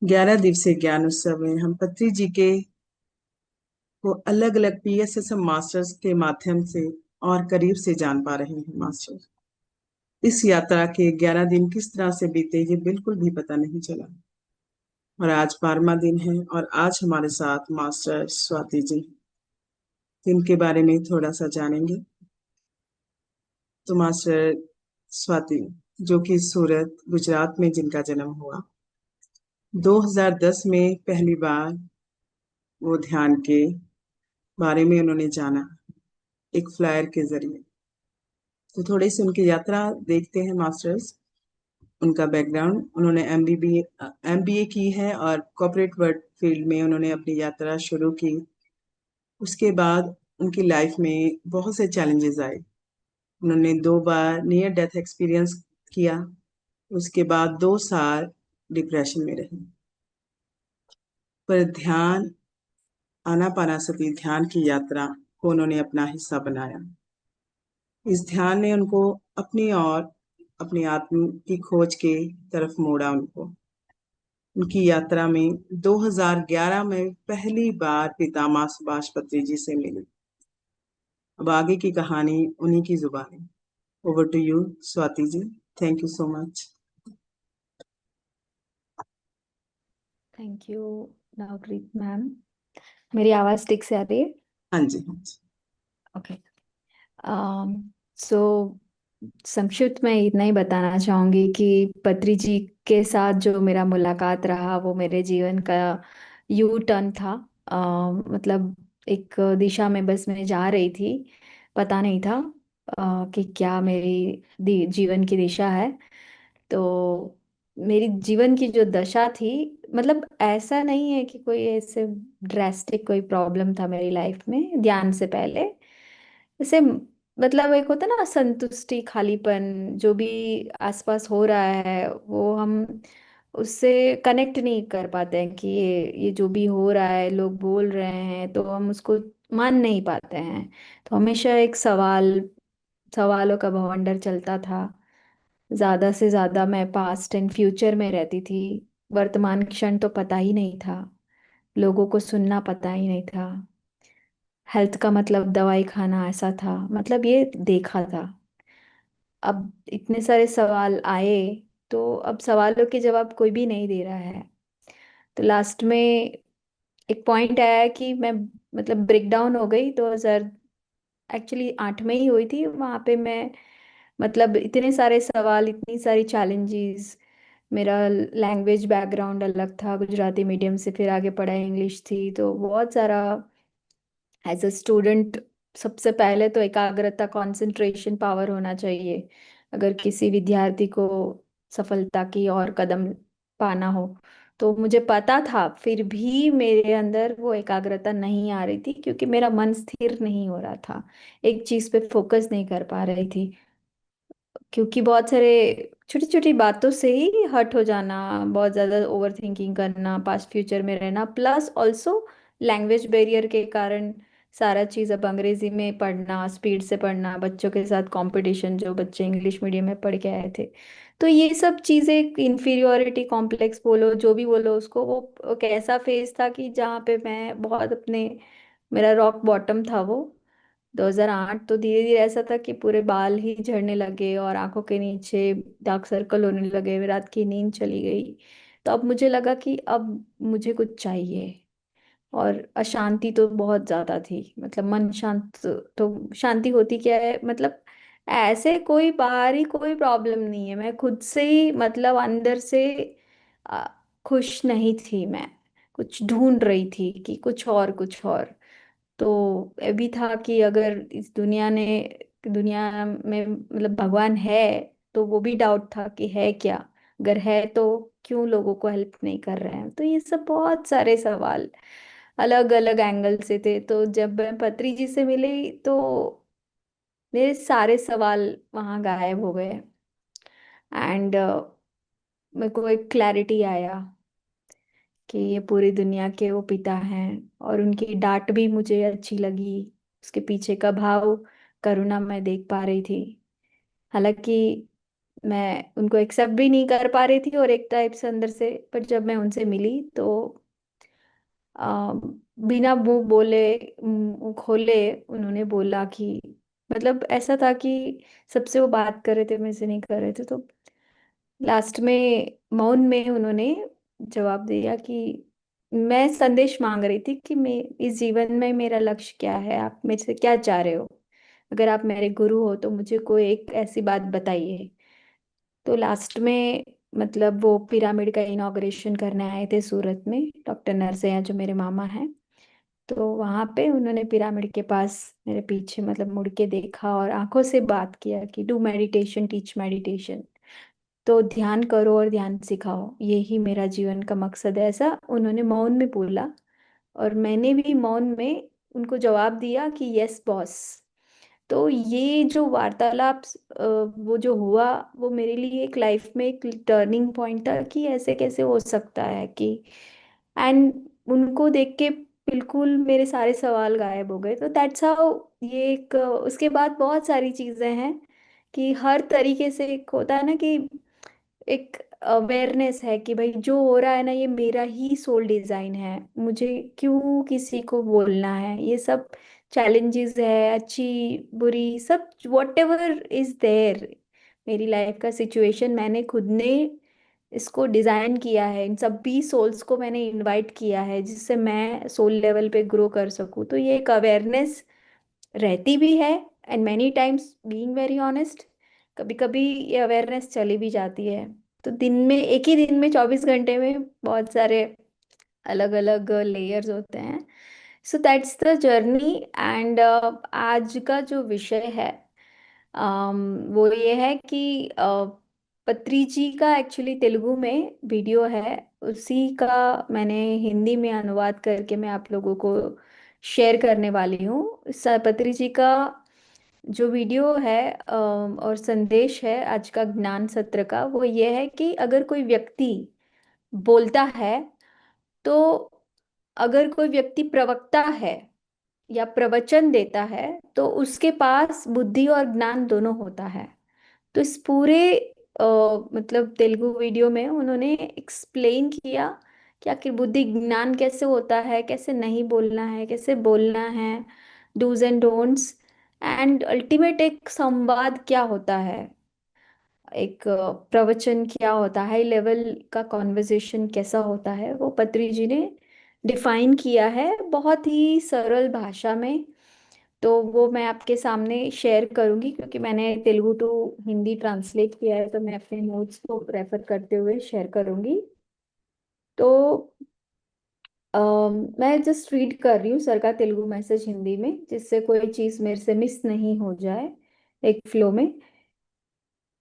11 दिवसीय ज्ञान उत्सव में हम पत्री जी के को अलग अलग पीएसएसएम मास्टर्स के माध्यम से और करीब से जान पा रहे हैं मास्टर। इस यात्रा के 11 दिन किस तरह से बीते ये बिल्कुल भी पता नहीं चला। और आज 12वां दिन है और आज हमारे साथ मास्टर स्वाति जी हैं, जिनके बारे में थोड़ा सा जानेंगे। तो मास्टर स्वाति, जो कि सूरत गुजरात में जिनका जन्म हुआ, 2010 में पहली बार वो ध्यान के बारे में उन्होंने जाना एक फ्लायर के जरिए। तो थोड़ी सी उनकी यात्रा देखते हैं मास्टर्स। उनका बैकग्राउंड, उन्होंने एमबीए की है और कॉर्पोरेट वर्क फील्ड में उन्होंने अपनी यात्रा शुरू की। उसके बाद उनकी लाइफ में बहुत से चैलेंजेस आए। उन्होंने 2 बार नियर डेथ एक्सपीरियंस किया। उसके बाद 2 साल डिप्रेशन में रहे। पर ध्यान, आनापानासती ध्यान की यात्रा को उन्होंने अपना हिस्सा बनाया। इस ध्यान ने उनको अपनी और अपनी आत्म की खोज के तरफ मोड़ा उनको। उनकी यात्रा में 2011 में पहली बार पितामह सुभाष पत्री जी से मिली। अब आगे की कहानी उन्हीं की जुबानी। Over to you Swati ji. Thank you so much. Thank you Navpreet ma'am. मेरी आवाज़ ठीक से आ रही है? हाँ जी, हाँ जी। ओके। सो संक्षिप्त में इतना ही बताना चाहूँगी कि पत्री जी के साथ जो मेरा मुलाकात रहा वो मेरे जीवन का यू टर्न था। मतलब एक दिशा में बस मैं जा रही थी, पता नहीं था कि क्या मेरी जीवन की दिशा है। तो मेरी जीवन की जो दशा थी, मतलब ऐसा नहीं है कि कोई ऐसे ड्रास्टिक कोई प्रॉब्लम था मेरी लाइफ में ध्यान से पहले। जैसे मतलब एक होता है ना संतुष्टि, खालीपन, जो भी आसपास हो रहा है वो हम उससे कनेक्ट नहीं कर पाते हैं कि ये जो भी हो रहा है लोग बोल रहे हैं तो हम उसको मान नहीं पाते हैं। तो हमेशा एक सवालों का बवंडर चलता था। ज्यादा से ज्यादा मैं पास्ट एंड फ्यूचर में रहती थी। वर्तमान क्षण तो पता ही नहीं था। लोगों को सुनना पता ही नहीं था। हेल्थ का मतलब दवाई खाना ऐसा था, मतलब ये देखा था। अब इतने सारे सवाल आए तो अब सवालों के जवाब कोई भी नहीं दे रहा है। तो लास्ट में एक पॉइंट आया कि मैं मतलब ब्रेक डाउन हो गई। 2000 एक्चुअली 8 में ही हुई थी। वहाँ पे मैं मतलब इतने सारे सवाल, इतनी सारी चैलेंजेस। मेरा लैंग्वेज बैकग्राउंड अलग था, गुजराती मीडियम से फिर आगे पढ़ाई इंग्लिश थी, तो बहुत सारा एज अ स्टूडेंट सबसे पहले तो एकाग्रता, कंसंट्रेशन पावर होना चाहिए अगर किसी विद्यार्थी को सफलता की और कदम पाना हो। तो मुझे पता था, फिर भी मेरे अंदर वो एकाग्रता नहीं आ रही थी क्योंकि मेरा मन स्थिर नहीं हो रहा था, एक चीज पे फोकस नहीं कर पा रही थी। क्योंकि बहुत सारे छोटी छोटी बातों से ही हर्ट हो जाना, बहुत ज़्यादा ओवर थिंकिंग करना, पास्ट फ्यूचर में रहना, प्लस ऑल्सो लैंग्वेज बैरियर के कारण सारा चीज़ अब अंग्रेजी में पढ़ना, स्पीड से पढ़ना, बच्चों के साथ कंपटीशन, जो बच्चे इंग्लिश मीडियम में पढ़ के आए थे। तो ये सब चीज़ें, इंफीरियोरिटी कॉम्प्लेक्स बोलो जो भी बोलो उसको, वो एक ऐसा फेज था कि जहाँ पे मैं बहुत अपने, मेरा रॉक बॉटम था वो। 2008 तो धीरे धीरे ऐसा था कि पूरे बाल ही झड़ने लगे और आंखों के नीचे डार्क सर्कल होने लगे, रात की नींद चली गई। तो अब मुझे लगा कि अब मुझे कुछ चाहिए। और अशांति तो बहुत ज्यादा थी, मतलब मन शांत। तो शांति होती क्या है, मतलब ऐसे कोई बाहरी कोई प्रॉब्लम नहीं है, मैं खुद से ही मतलब अंदर से आ, खुश नहीं थी मैं। कुछ ढूंढ रही थी कि कुछ और कुछ और। तो ये भी था कि अगर इस दुनिया में मतलब भगवान है, तो वो भी डाउट था कि है क्या, अगर है तो क्यों लोगों को हेल्प नहीं कर रहे हैं। तो ये सब बहुत सारे सवाल अलग अलग एंगल से थे। तो जब मैं पत्री जी से मिली तो मेरे सारे सवाल वहाँ गायब हो गए। एंड मेरे को एक क्लैरिटी आया कि ये पूरी दुनिया के वो पिता हैं। और उनकी डांट भी मुझे अच्छी लगी, उसके पीछे का भाव, करुणा मैं देख पा रही थी। हालांकि मैं उनको एक्सेप्ट भी नहीं कर पा रही थी, और एक टाइप से अंदर से, पर जब मैं उनसे मिली तो आ, बिना मुंह बोले, मुंह खोले, उन्होंने बोला कि, मतलब ऐसा था कि सबसे वो बात कर रहे थे, मेरे से नहीं कर रहे थे, तो लास्ट में मौन में उन्होंने जवाब दिया कि मैं संदेश मांग रही थी कि मैं इस जीवन में मेरा लक्ष्य क्या है, आप मेरे से क्या चाह रहे हो, अगर आप मेरे गुरु हो तो मुझे कोई एक ऐसी बात बताइए। तो लास्ट में, मतलब वो पिरामिड का इनॉग्रेशन करने आए थे सूरत में, डॉक्टर नरसैया जो मेरे मामा हैं। तो वहां पे उन्होंने पिरामिड के पास मेरे पीछे मतलब मुड़ के देखा और आंखों से बात किया कि डू मेडिटेशन, टीच मेडिटेशन, तो ध्यान करो और ध्यान सिखाओ, यही मेरा जीवन का मकसद है, ऐसा उन्होंने मौन में बोला। और मैंने भी मौन में उनको जवाब दिया कि यस बॉस। तो ये जो वार्तालाप वो जो हुआ, वो मेरे लिए एक लाइफ में एक टर्निंग पॉइंट था कि ऐसे कैसे हो सकता है कि, एंड उनको देख के बिल्कुल मेरे सारे सवाल गायब हो गए। तो दैट्स हाउ ये एक उसके बाद बहुत सारी चीजें हैं कि हर तरीके से एक होता है ना कि एक अवेयरनेस है कि भाई जो हो रहा है ना, ये मेरा ही सोल डिजाइन है, मुझे क्यों किसी को बोलना है, ये सब चैलेंजेस है, अच्छी बुरी सब, वॉट एवर इज देयर, मेरी लाइफ का सिचुएशन मैंने खुद ने इसको डिजाइन किया है, इन सभी सोल्स को मैंने इनवाइट किया है जिससे मैं सोल लेवल पे ग्रो कर सकूं। तो ये एक अवेयरनेस रहती भी है, and many times being very honest, कभी कभी ये अवेयरनेस चली भी जाती है। तो दिन में, एक ही दिन में 24 घंटे में बहुत सारे अलग अलग लेयर्स होते हैं। So that's the journey. And आज का जो विषय है, वो ये है कि पत्री जी का एक्चुअली तेलुगु में वीडियो है, उसी का मैंने हिंदी में अनुवाद करके मैं आप लोगों को शेयर करने वाली हूँ। पत्री जी का जो वीडियो है और संदेश है आज का ज्ञान सत्र का, वो ये है कि अगर कोई व्यक्ति बोलता है, तो अगर कोई व्यक्ति प्रवक्ता है या प्रवचन देता है, तो उसके पास बुद्धि और ज्ञान दोनों होता है। तो इस पूरे अ, मतलब तेलुगु वीडियो में उन्होंने एक्सप्लेन किया कि आखिर बुद्धि ज्ञान कैसे होता है, कैसे नहीं बोलना है, कैसे बोलना है, dos and don'ts, and ultimate एक संवाद क्या होता है, एक प्रवचन क्या होता है, हाई लेवल का कॉन्वर्सेशन कैसा होता है, वो पत्री जी ने डिफाइन किया है बहुत ही सरल भाषा में। तो वो मैं आपके सामने शेयर करूंगी, क्योंकि मैंने तेलुगु टू हिंदी ट्रांसलेट किया है, तो मैं अपने नोट्स को रेफर करते हुए शेयर करूंगी। तो मैं जस्ट रीड कर रही हूँ सर का तेलुगु मैसेज हिंदी में, जिससे कोई चीज़ मेरे से मिस नहीं हो जाए एक फ्लो में।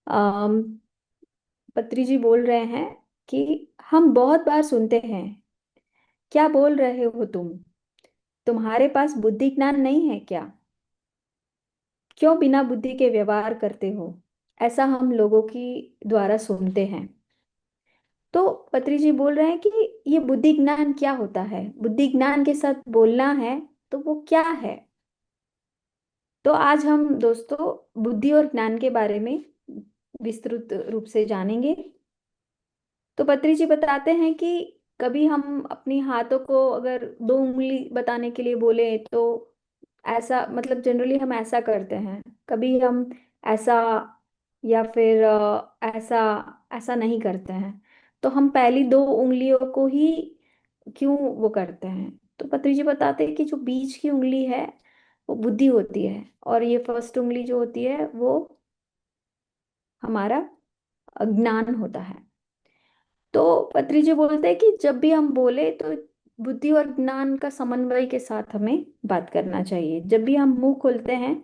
अम, पत्री जी बोल रहे हैं कि हम बहुत बार सुनते हैं, क्या बोल रहे हो तुम, तुम्हारे पास बुद्धि ज्ञान नहीं है क्या, क्यों बिना बुद्धि के व्यवहार करते हो, ऐसा हम लोगों की द्वारा सुनते हैं। तो पत्री जी बोल रहे हैं कि ये बुद्धि ज्ञान क्या होता है, बुद्धि ज्ञान के साथ बोलना है तो वो क्या है। तो आज हम दोस्तों बुद्धि और ज्ञान के बारे में विस्तृत रूप से जानेंगे। तो पत्री जी बताते हैं कि कभी हम अपनी हाथों को अगर 2 उंगली बताने के लिए बोले, तो ऐसा मतलब जनरली हम ऐसा करते हैं, कभी हम ऐसा, या फिर ऐसा, ऐसा नहीं करते हैं। तो हम पहली 2 उंगलियों को ही क्यों वो करते हैं। तो पत्री जी बताते हैं कि जो बीच की उंगली है वो बुद्धि होती है, और ये फर्स्ट उंगली जो होती है वो हमारा ज्ञान होता है। तो पत्री जी बोलते हैं कि जब भी हम बोले तो बुद्धि और ज्ञान का समन्वय के साथ हमें बात करना चाहिए। जब भी हम मुंह खोलते हैं,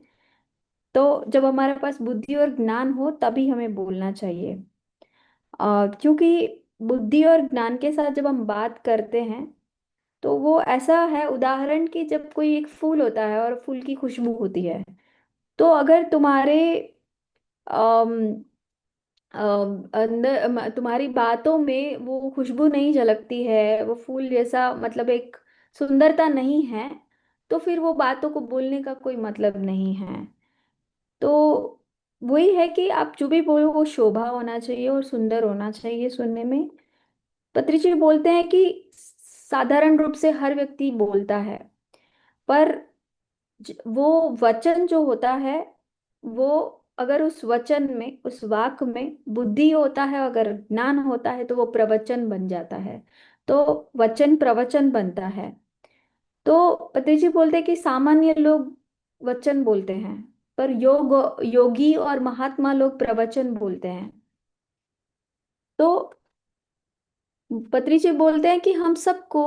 तो जब हमारे पास बुद्धि और ज्ञान हो तभी हमें बोलना चाहिए। क्योंकि बुद्धि और ज्ञान के साथ जब हम बात करते हैं, तो वो ऐसा है उदाहरण कि जब कोई एक फूल होता है और फूल की खुशबू होती है, तो अगर तुम्हारे अंदर तुम्हारी बातों में वो खुशबू नहीं झलकती है, वो फूल जैसा मतलब एक सुंदरता नहीं है, तो फिर वो बातों को बोलने का कोई मतलब नहीं है। तो वही है कि आप जो भी बोलो वो शोभा होना चाहिए और सुंदर होना चाहिए सुनने में। पत्री जी बोलते हैं कि साधारण रूप से हर व्यक्ति बोलता है, पर वो वचन जो होता है, वो अगर उस वचन में, उस वाक में बुद्धि होता है, अगर ज्ञान होता है, तो वो प्रवचन बन जाता है। तो वचन प्रवचन बनता है। तो पत्री जी बोलते हैं कि सामान्य लोग वचन बोलते हैं, पर योगी और महात्मा लोग प्रवचन बोलते हैं। तो पत्री जी बोलते हैं कि हम सबको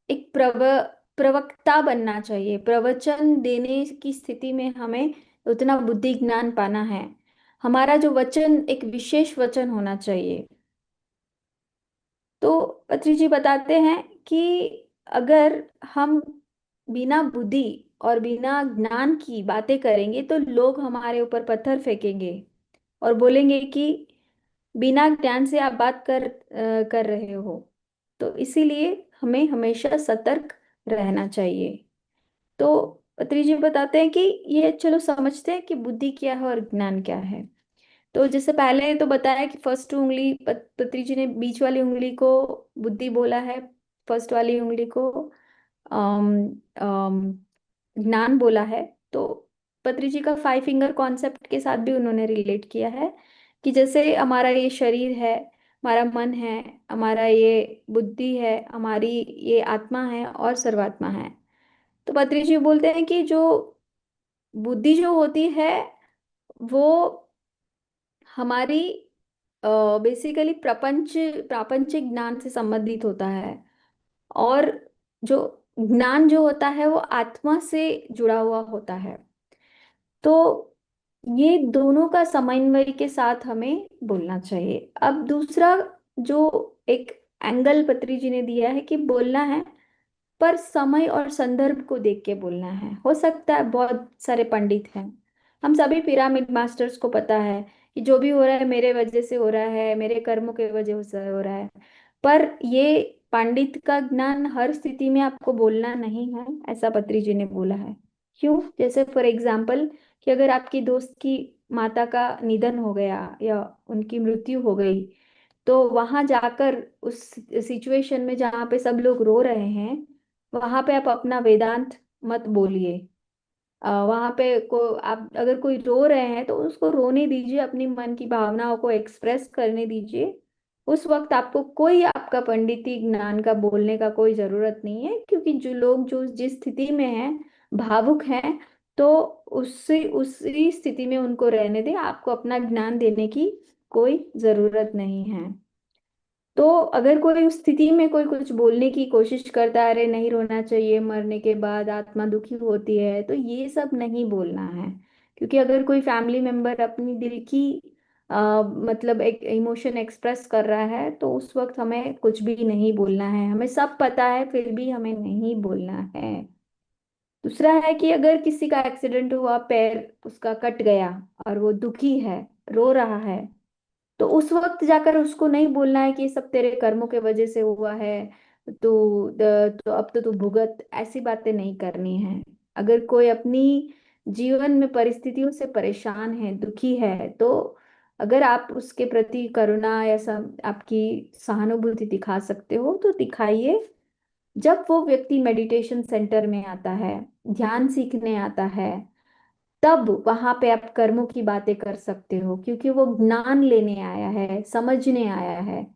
एक प्रवक्ता बनना चाहिए। प्रवचन देने की स्थिति में हमें उतना बुद्धि ज्ञान पाना है। हमारा जो वचन एक विशेष वचन होना चाहिए। तो पत्री जी बताते हैं कि अगर हम बिना बुद्धि और बिना ज्ञान की बातें करेंगे तो लोग हमारे ऊपर पत्थर फेंकेंगे और बोलेंगे कि बिना ज्ञान से आप बात कर रहे हो। तो इसीलिए हमें हमेशा सतर्क रहना चाहिए। तो पत्री जी बताते हैं कि ये चलो समझते हैं कि बुद्धि क्या है और ज्ञान क्या है। तो जैसे पहले तो बताया कि फर्स्ट उंगली, पत्री जी ने बीच वाली उंगली को बुद्धि बोला है, फर्स्ट वाली उंगली को अम, अम, ज्ञान बोला है। तो पत्री जी का फाइव फिंगर कॉन्सेप्ट के साथ भी उन्होंने रिलेट किया है कि जैसे हमारा ये शरीर है, हमारा मन है, हमारा ये बुद्धि है, हमारी ये आत्मा है और सर्वात्मा है। तो पत्री जी बोलते हैं कि जो बुद्धि जो होती है वो हमारी बेसिकली प्रापंचिक ज्ञान से संबंधित होता है। और जो ज्ञान जो होता है वो आत्मा से जुड़ा हुआ होता है। तो ये दोनों का समन्वय के साथ हमें बोलना चाहिए। अब दूसरा जो एक एंगल पत्री जी ने दिया है कि बोलना है, पर समय और संदर्भ को देख के बोलना है। हो सकता है बहुत सारे पंडित हैं, हम सभी पिरामिड मास्टर्स को पता है कि जो भी हो रहा है मेरे वजह से हो रहा है, मेरे कर्मों के वजह से हो रहा है। पर ये पंडित का ज्ञान हर स्थिति में आपको बोलना नहीं है, ऐसा पत्री जी ने बोला है। क्यों? जैसे फॉर एग्जाम्पल कि अगर आपकी दोस्त की माता का निधन हो गया या उनकी मृत्यु हो गई, तो वहां जाकर उस सिचुएशन में जहाँ पे सब लोग रो रहे हैं, वहां पे आप अपना वेदांत मत बोलिए। वहां पे को आप अगर कोई रो रहे हैं तो उसको रोने दीजिए, अपनी मन की भावनाओं को एक्सप्रेस करने दीजिए। उस वक्त आपको कोई आपका पंडिती ज्ञान का बोलने का कोई जरूरत नहीं है, क्योंकि जो लोग जो जिस स्थिति में हैं, भावुक हैं, तो उसी स्थिति में उनको रहने दें। आपको अपना ज्ञान देने की कोई जरूरत नहीं है। तो अगर कोई उस स्थिति में कोई कुछ बोलने की कोशिश करता है, अरे नहीं रोना चाहिए, मरने के बाद आत्मा दुखी होती है, तो ये सब नहीं बोलना है। क्योंकि अगर कोई फैमिली मेंबर अपनी दिल की मतलब एक इमोशन एक्सप्रेस कर रहा है, तो उस वक्त हमें कुछ भी नहीं बोलना है। हमें सब पता है फिर भी हमें नहीं बोलना है। दूसरा है कि अगर किसी का एक्सीडेंट हुआ, पैर उसका कट गया और वो दुखी है, रो रहा है, तो उस वक्त जाकर उसको नहीं बोलना है कि ये सब तेरे कर्मों के वजह से हुआ है, तो अब तो तू भुगत, ऐसी बातें नहीं करनी है। अगर कोई अपनी जीवन में परिस्थितियों से परेशान है, दुखी है, तो अगर आप उसके प्रति करुणा या सब आपकी सहानुभूति दिखा सकते हो तो दिखाइए। जब वो व्यक्ति मेडिटेशन सेंटर में आता है, ध्यान सीखने आता है, तब वहां पे आप कर्मों की बातें कर सकते हो, क्योंकि वो ज्ञान लेने आया है, समझने आया है।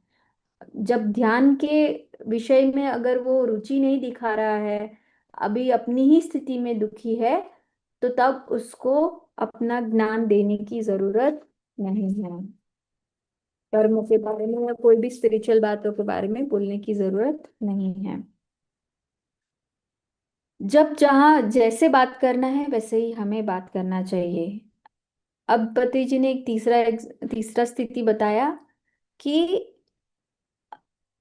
जब ध्यान के विषय में अगर वो रुचि नहीं दिखा रहा है, अभी अपनी ही स्थिति में दुखी है, तो तब उसको अपना ज्ञान देने की जरूरत नहीं है। कर्मों के बारे में या कोई भी स्पिरिचुअल बातों के बारे में बोलने की जरूरत नहीं है। जब जहाँ जैसे बात करना है वैसे ही हमें बात करना चाहिए। अब पति जी ने एक तीसरा स्थिति बताया कि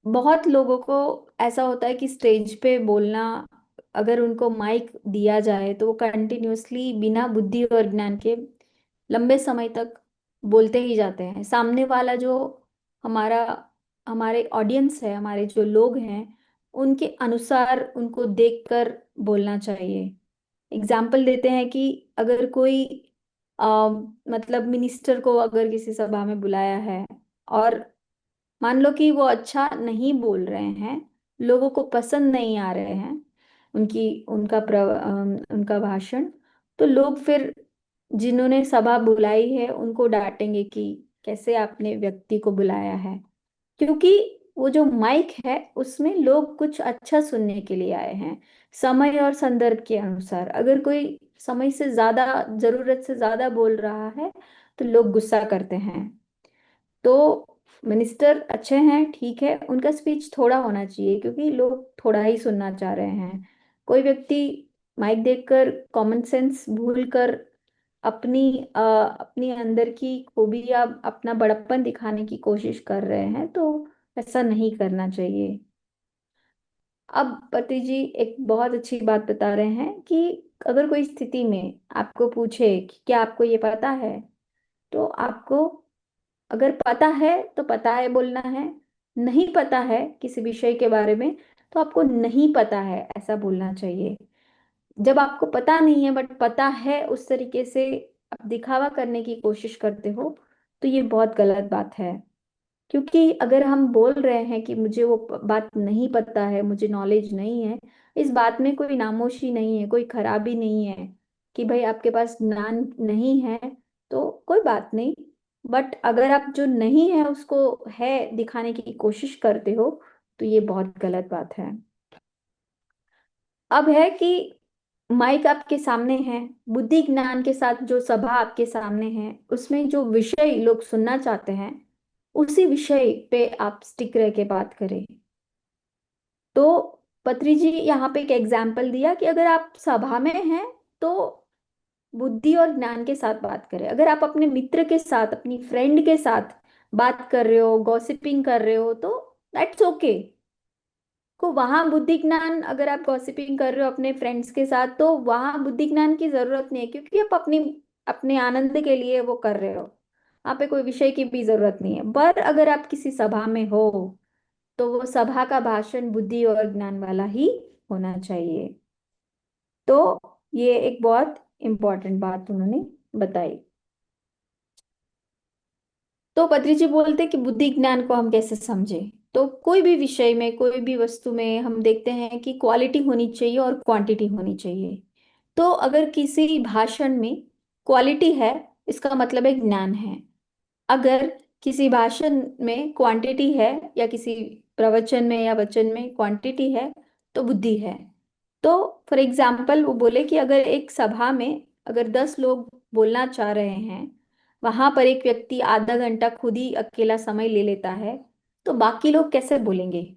बहुत लोगों को ऐसा होता है कि स्टेज पे बोलना, अगर उनको माइक दिया जाए तो वो कंटिन्यूअसली बिना बुद्धि और ज्ञान के लंबे समय तक बोलते ही जाते हैं। सामने वाला जो हमारा हमारे ऑडियंस है, हमारे जो लोग हैं, उनके अनुसार उनको देखकर बोलना चाहिए। एग्जाम्पल देते हैं कि अगर कोई मतलब मिनिस्टर को अगर किसी सभा में बुलाया है और मान लो कि वो अच्छा नहीं बोल रहे हैं, लोगों को पसंद नहीं आ रहे हैं उनका भाषण, तो लोग फिर जिन्होंने सभा बुलाई है उनको डांटेंगे कि कैसे आपने व्यक्ति को बुलाया है। क्योंकि वो जो माइक है उसमें लोग कुछ अच्छा सुनने के लिए आए हैं। समय और संदर्भ के अनुसार अगर कोई समय से ज्यादा, जरूरत से ज्यादा बोल रहा है तो लोग गुस्सा करते हैं। तो मिनिस्टर अच्छे हैं, ठीक है, उनका स्पीच थोड़ा होना चाहिए क्योंकि लोग थोड़ा ही सुनना चाह रहे हैं। कोई व्यक्ति माइक देखकर कॉमन सेंस भूल कर अपनी अंदर की खूबी या अपना बड़प्पन दिखाने की कोशिश कर रहे हैं, तो ऐसा नहीं करना चाहिए। अब पति जी एक बहुत अच्छी बात बता रहे हैं कि अगर कोई स्थिति में आपको पूछे कि क्या आपको ये पता है, तो आपको, अगर पता है तो पता है बोलना है, नहीं पता है किसी विषय के बारे में तो आपको नहीं पता है ऐसा बोलना चाहिए। जब आपको पता नहीं है बट पता है उस तरीके से आप दिखावा करने की कोशिश करते हो, तो ये बहुत गलत बात है। क्योंकि अगर हम बोल रहे हैं कि मुझे वो बात नहीं पता है, मुझे नॉलेज नहीं है, इस बात में कोई नामोशी नहीं है, कोई खराबी नहीं है कि भाई आपके पास ज्ञान नहीं है, तो कोई बात नहीं। बट अगर आप जो नहीं है उसको है दिखाने की कोशिश करते हो, तो ये बहुत गलत बात है। अब है कि माइक आपके सामने है, बुद्धि ज्ञान के साथ जो सभा आपके सामने है उसमें जो विषय लोग सुनना चाहते हैं उसी विषय पे आप स्टिक रह के बात करें। तो पत्री जी यहाँ पे एक एग्जाम्पल दिया कि अगर आप सभा में हैं तो बुद्धि और ज्ञान के साथ बात करें। अगर आप अपने मित्र के साथ, अपनी फ्रेंड के साथ बात कर रहे हो, गॉसिपिंग कर रहे हो, तो दैट्स ओके। को वहां बुद्धि ज्ञान, अगर आप गॉसिपिंग कर रहे हो अपने फ्रेंड्स के साथ तो वहां बुद्धि ज्ञान की जरूरत नहीं है क्योंकि आप अपनी अपने आनंद के लिए वो कर रहे हो। वहां पे कोई विषय की भी जरूरत नहीं है। पर अगर आप किसी सभा में हो तो वो सभा का भाषण बुद्धि और ज्ञान वाला ही होना चाहिए। तो ये एक बहुत इंपॉर्टेंट बात उन्होंने बताई। तो पत्री जी बोलते कि बुद्धि ज्ञान को हम कैसे समझें। तो कोई भी विषय में, कोई भी वस्तु में हम देखते हैं कि क्वालिटी होनी चाहिए और क्वांटिटी होनी चाहिए। तो अगर किसी भाषण में क्वालिटी है, इसका मतलब है ज्ञान है। अगर किसी भाषण में क्वांटिटी है या किसी प्रवचन में या वचन में क्वांटिटी है, तो बुद्धि है। तो फॉर एग्जाम्पल वो बोले कि अगर एक सभा में अगर 10 लोग बोलना चाह रहे हैं, वहां पर एक व्यक्ति आधा घंटा खुद ही अकेला समय ले लेता है, तो बाकी लोग कैसे बोलेंगे।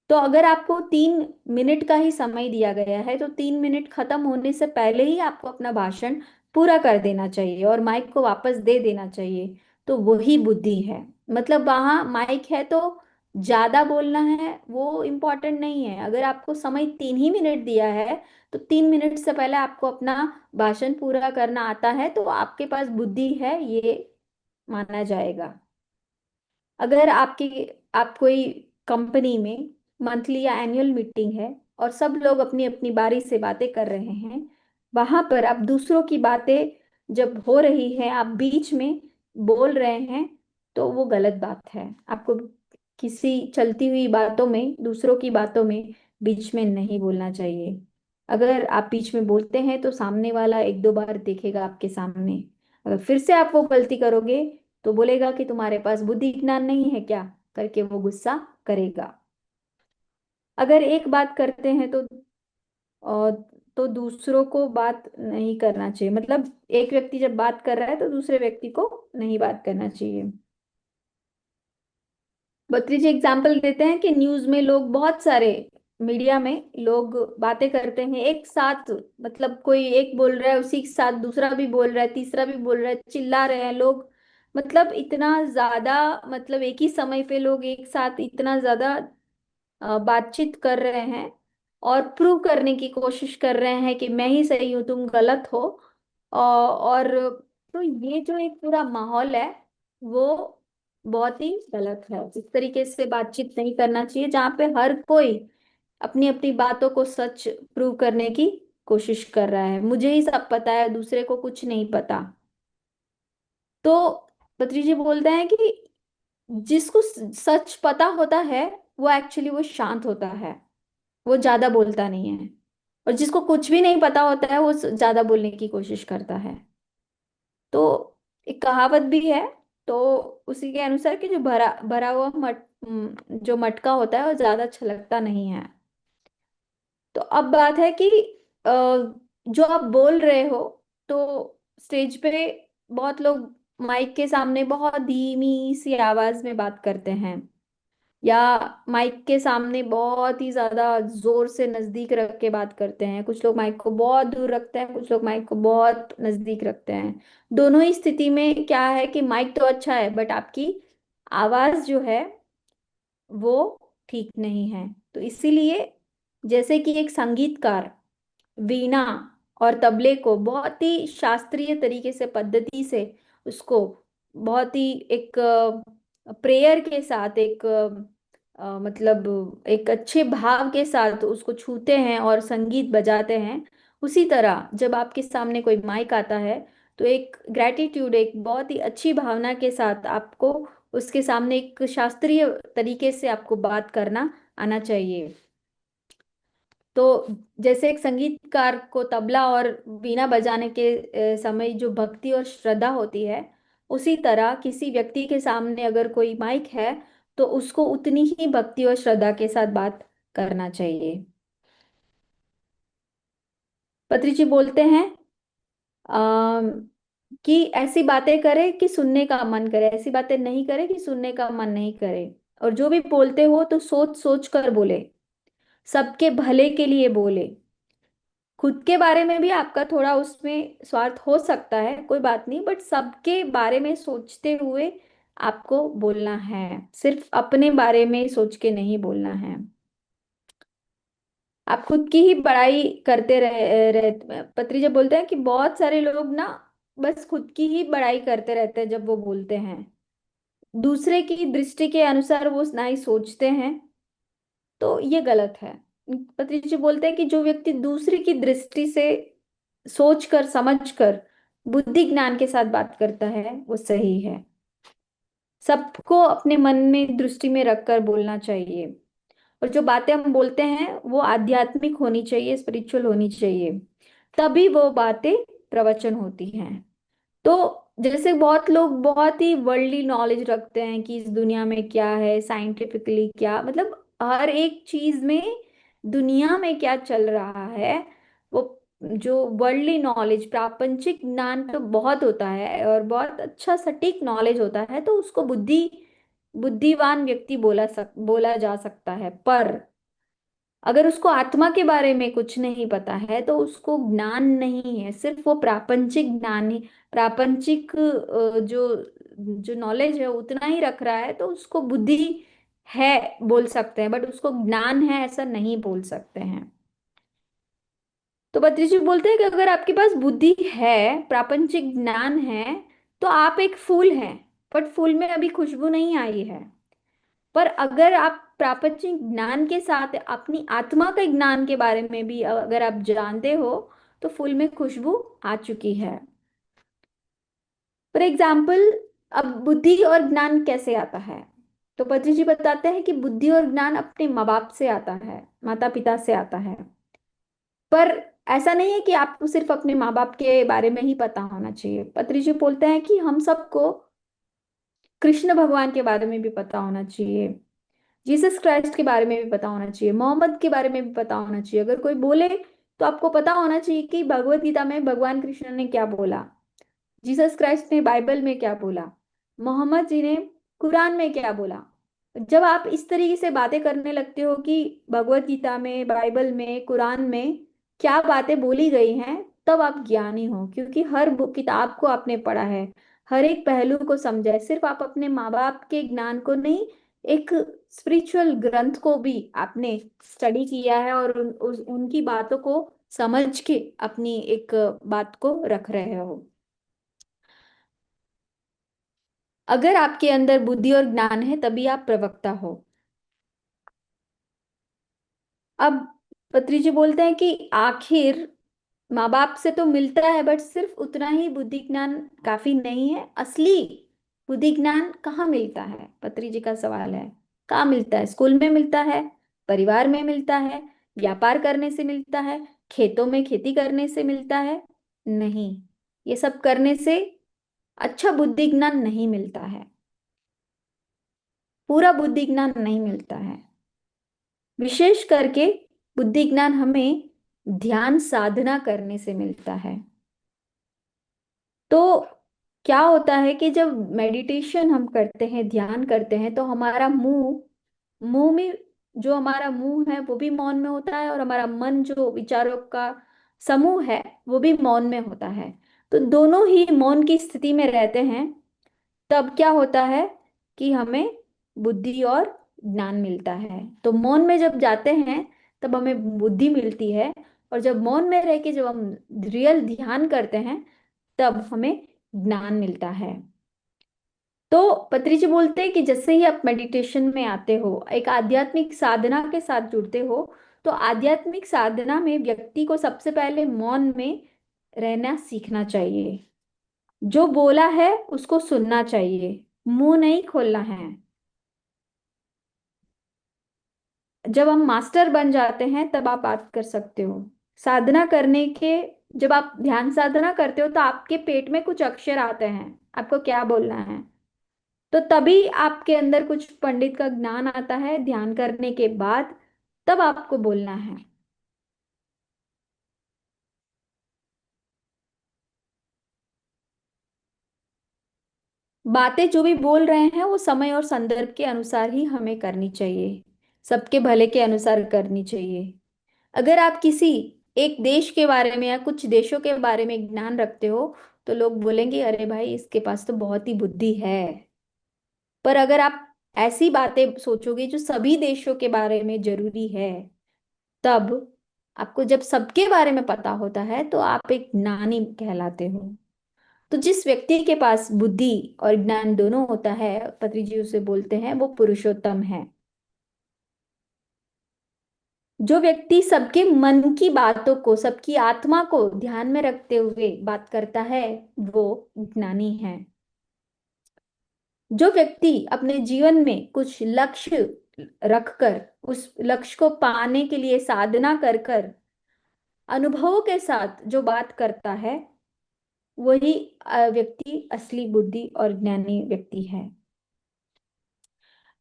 तो अगर आपको 3 मिनट का ही समय दिया गया है तो 3 मिनट खत्म होने से पहले ही आपको अपना भाषण पूरा कर देना चाहिए और माइक को वापस दे देना चाहिए। तो वही बुद्धि है। मतलब वहां माइक है तो ज्यादा बोलना है वो इम्पोर्टेंट नहीं है। अगर आपको समय 3 ही मिनट दिया है तो 3 मिनट से पहले आपको अपना भाषण पूरा करना आता है तो आपके पास बुद्धि है, ये माना जाएगा। अगर आप कोई कंपनी में मंथली या एनुअल मीटिंग है और सब लोग अपनी अपनी बारी से बातें कर रहे हैं, वहां पर आप दूसरों की बातें जब हो रही है आप बीच में बोल रहे हैं, तो वो गलत बात है। आपको किसी चलती हुई बातों में, दूसरों की बातों में बीच में नहीं बोलना चाहिए। अगर आप बीच में बोलते हैं तो सामने वाला 1-2 बार देखेगा आपके सामने। अगर फिर से आप वो गलती करोगे तो बोलेगा कि तुम्हारे पास बुद्धि ज्ञान नहीं है क्या, करके वो गुस्सा करेगा। अगर एक बात करते हैं अ, तो दूसरों को बात नहीं करना चाहिए। मतलब एक व्यक्ति जब बात कर रहा है तो दूसरे व्यक्ति को नहीं बात करना चाहिए। बत्री जी एग्जाम्पल देते हैं कि न्यूज में लोग बहुत सारे, मीडिया में लोग बातें करते हैं एक साथ। मतलब कोई एक बोल रहा है उसी के साथ दूसरा भी बोल रहा है, तीसरा भी बोल रहा है, चिल्ला रहे हैं लोग। मतलब इतना ज्यादा, मतलब एक ही समय पे लोग एक साथ इतना ज्यादा बातचीत कर रहे हैं और प्रूव करने की कोशिश कर रहे हैं कि मैं ही सही हूँ तुम गलत हो। और तो ये जो एक पूरा माहौल है वो बहुत ही गलत है। इस तरीके से बातचीत नहीं करना चाहिए जहाँ पे हर कोई अपनी अपनी बातों को सच प्रूव करने की कोशिश कर रहा है। मुझे ही सब पता है, दूसरे को कुछ नहीं पता। तो पत्री जी बोलते हैं कि जिसको सच पता होता है वो एक्चुअली वो शांत होता है, वो ज्यादा बोलता नहीं है। और जिसको कुछ भी नहीं पता होता है वो ज्यादा बोलने की कोशिश करता है। तो एक कहावत भी है, तो उसी के अनुसार कि जो भरा भरा हुआ जो मटका होता है वो ज्यादा छलकता नहीं है। तो अब बात है कि अ, जो आप बोल रहे हो, तो स्टेज पे बहुत लोग माइक के सामने बहुत धीमी सी आवाज में बात करते हैं, या माइक के सामने बहुत ही ज्यादा जोर से नजदीक रख के बात करते हैं। कुछ लोग माइक को बहुत दूर रखते हैं, कुछ लोग माइक को बहुत नजदीक रखते हैं। दोनों ही स्थिति में क्या है कि माइक तो अच्छा है बट आपकी आवाज जो है वो ठीक नहीं है। तो इसीलिए जैसे कि एक संगीतकार वीणा और तबले को बहुत ही शास्त्रीय तरीके से, पद्धति से उसको बहुत ही एक प्रेयर के साथ, एक मतलब एक अच्छे भाव के साथ उसको छूते हैं और संगीत बजाते हैं, उसी तरह जब आपके सामने कोई माइक आता है तो एक ग्रेटिट्यूड, एक बहुत ही अच्छी भावना के साथ आपको उसके सामने एक शास्त्रीय तरीके से आपको बात करना आना चाहिए। तो जैसे एक संगीतकार को तबला और वीणा बजाने के समय जो भक्ति और श्रद्धा होती है, उसी तरह किसी व्यक्ति के सामने अगर कोई माइक है तो उसको उतनी ही भक्ति और श्रद्धा के साथ बात करना चाहिए। पत्री जी बोलते हैं अम, कि ऐसी बातें करे कि सुनने का मन करे, ऐसी बातें नहीं करे कि सुनने का मन नहीं करे। और जो भी बोलते हो तो सोच सोच कर बोले, सबके भले के लिए बोले। खुद के बारे में भी आपका थोड़ा उसमें स्वार्थ हो सकता है, कोई बात नहीं, बट सबके बारे में सोचते हुए आपको बोलना है, सिर्फ अपने बारे में सोच के नहीं बोलना है। आप खुद की ही बड़ाई करते रहे पत्री जब बोलते हैं कि बहुत सारे लोग ना बस खुद की ही बड़ाई करते रहते हैं जब वो बोलते हैं, दूसरे की दृष्टि के अनुसार वो ना ही सोचते हैं, तो ये गलत है। पत्री जी बोलते हैं कि जो व्यक्ति दूसरे की दृष्टि से सोच कर समझ कर बुद्धि ज्ञान के साथ बात करता है वो सही है। सबको अपने मन में दृष्टि में रखकर बोलना चाहिए। और जो बातें हम बोलते हैं वो आध्यात्मिक होनी चाहिए, स्पिरिचुअल होनी चाहिए, तभी वो बातें प्रवचन होती हैं। तो जैसे बहुत लोग बहुत ही वर्ल्डली नॉलेज रखते हैं कि इस दुनिया में क्या है, साइंटिफिकली क्या, मतलब हर एक चीज में दुनिया में क्या चल रहा है, वो जो वर्ल्डली नॉलेज, प्रापंचिक ज्ञान तो बहुत होता है और बहुत अच्छा सटीक नॉलेज होता है, तो उसको बुद्धिवान व्यक्ति बोला जा सकता है। पर अगर उसको आत्मा के बारे में कुछ नहीं पता है तो उसको ज्ञान नहीं है, सिर्फ वो प्रापंचिक ज्ञान ही, प्रापंचिक जो जो नॉलेज है उतना ही रख रहा है, तो उसको बुद्धि है बोल सकते हैं, बट उसको ज्ञान है ऐसा नहीं बोल सकते हैं। तो बद्री जी बोलते हैं कि अगर आपके पास बुद्धि है, प्रापंचिक ज्ञान है, तो आप एक फूल हैं, बट फूल में अभी खुशबू नहीं आई है। पर अगर आप प्रापंचिक ज्ञान के साथ अपनी आत्मा के ज्ञान के बारे में भी अगर आप जानते हो तो फूल में खुशबू आ चुकी है। फॉर एग्जाम्पल, अब बुद्धि और ज्ञान कैसे आता है, तो पत्री जी बताते हैं कि बुद्धि और ज्ञान अपने माँ बाप से आता है, माता पिता से आता है। पर ऐसा नहीं है कि आपको सिर्फ अपने माँ बाप के बारे में ही पता होना चाहिए। पत्री जी बोलते हैं कि हम सबको कृष्ण भगवान के बारे में भी पता होना चाहिए, जीसस क्राइस्ट के बारे में भी पता होना चाहिए, मोहम्मद के बारे में भी पता होना चाहिए। अगर कोई बोले तो आपको पता होना चाहिए कि भगवत गीता में भगवान कृष्ण ने क्या बोला, जीसस क्राइस्ट ने बाइबल में क्या बोला, मोहम्मद जी ने कुरान में क्या बोला। जब आप इस तरीके से बातें करने लगते हो कि भगवत गीता में, बाइबल में, कुरान में क्या बातें बोली गई हैं, तब आप ज्ञानी हो, क्योंकि हर किताब को आपने पढ़ा है, हर एक पहलू को समझा है। सिर्फ आप अपने माँ बाप के ज्ञान को नहीं, एक स्पिरिचुअल ग्रंथ को भी आपने स्टडी किया है और उनकी बातों को समझ के अपनी एक बात को रख रहे हो। अगर आपके अंदर बुद्धि और ज्ञान है तभी आप प्रवक्ता हो। अब पत्री जी बोलते हैं कि आखिर माँ बाप से तो मिलता है, बट सिर्फ उतना ही बुद्धि ज्ञान काफी नहीं है। असली बुद्धि ज्ञान कहाँ मिलता है, पत्री जी का सवाल है। कहाँ मिलता है? स्कूल में मिलता है, परिवार में मिलता है, व्यापार करने से मिलता है, खेतों में खेती करने से मिलता है? नहीं, ये सब करने से अच्छा बुद्धि ज्ञान नहीं मिलता है, पूरा बुद्धि ज्ञान नहीं मिलता है। विशेष करके बुद्धि ज्ञान हमें ध्यान साधना करने से मिलता है। तो क्या होता है कि जब मेडिटेशन हम करते हैं, ध्यान करते हैं, तो हमारा मुंह मुंह में जो हमारा मुंह है वो भी मौन में होता है, और हमारा मन जो विचारों का समूह है वो भी मौन में होता है। तो दोनों ही मौन की स्थिति में रहते हैं। तब क्या होता है कि हमें बुद्धि और ज्ञान मिलता है। तो मौन में जब जाते हैं तब हमें बुद्धि मिलती है, और जब मौन में रह के जब हम रियल ध्यान करते हैं तब हमें ज्ञान मिलता है। तो पत्री जी बोलते हैं कि जैसे ही आप मेडिटेशन में आते हो, एक आध्यात्मिक साधना के साथ जुड़ते हो, तो आध्यात्मिक साधना में व्यक्ति को सबसे पहले मौन में रहना सीखना चाहिए। जो बोला है उसको सुनना चाहिए, मुंह नहीं खोलना है। जब हम मास्टर बन जाते हैं तब आप बात कर सकते हो। साधना करने के जब आप ध्यान साधना करते हो तो आपके पेट में कुछ अक्षर आते हैं, आपको क्या बोलना है। तो तभी आपके अंदर कुछ पंडित का ज्ञान आता है, ध्यान करने के बाद तब आपको बोलना है। बातें जो भी बोल रहे हैं वो समय और संदर्भ के अनुसार ही हमें करनी चाहिए, सबके भले के अनुसार करनी चाहिए। अगर आप किसी एक देश के बारे में या कुछ देशों के बारे में ज्ञान रखते हो तो लोग बोलेंगे अरे भाई इसके पास तो बहुत ही बुद्धि है। पर अगर आप ऐसी बातें सोचोगे जो सभी देशों के बारे में जरूरी है, तब आपको जब सबके बारे में पता होता है तो आप एक ज्ञानी कहलाते हो। तो जिस व्यक्ति के पास बुद्धि और ज्ञान दोनों होता है, पत्री जी उसे बोलते हैं वो पुरुषोत्तम है। जो व्यक्ति सबके मन की बातों को, सबकी आत्मा को ध्यान में रखते हुए बात करता है, वो ज्ञानी है। जो व्यक्ति अपने जीवन में कुछ लक्ष्य रखकर उस लक्ष्य को पाने के लिए साधना कर कर अनुभवों के साथ जो बात करता है, वही व्यक्ति असली बुद्धि और ज्ञानी व्यक्ति है।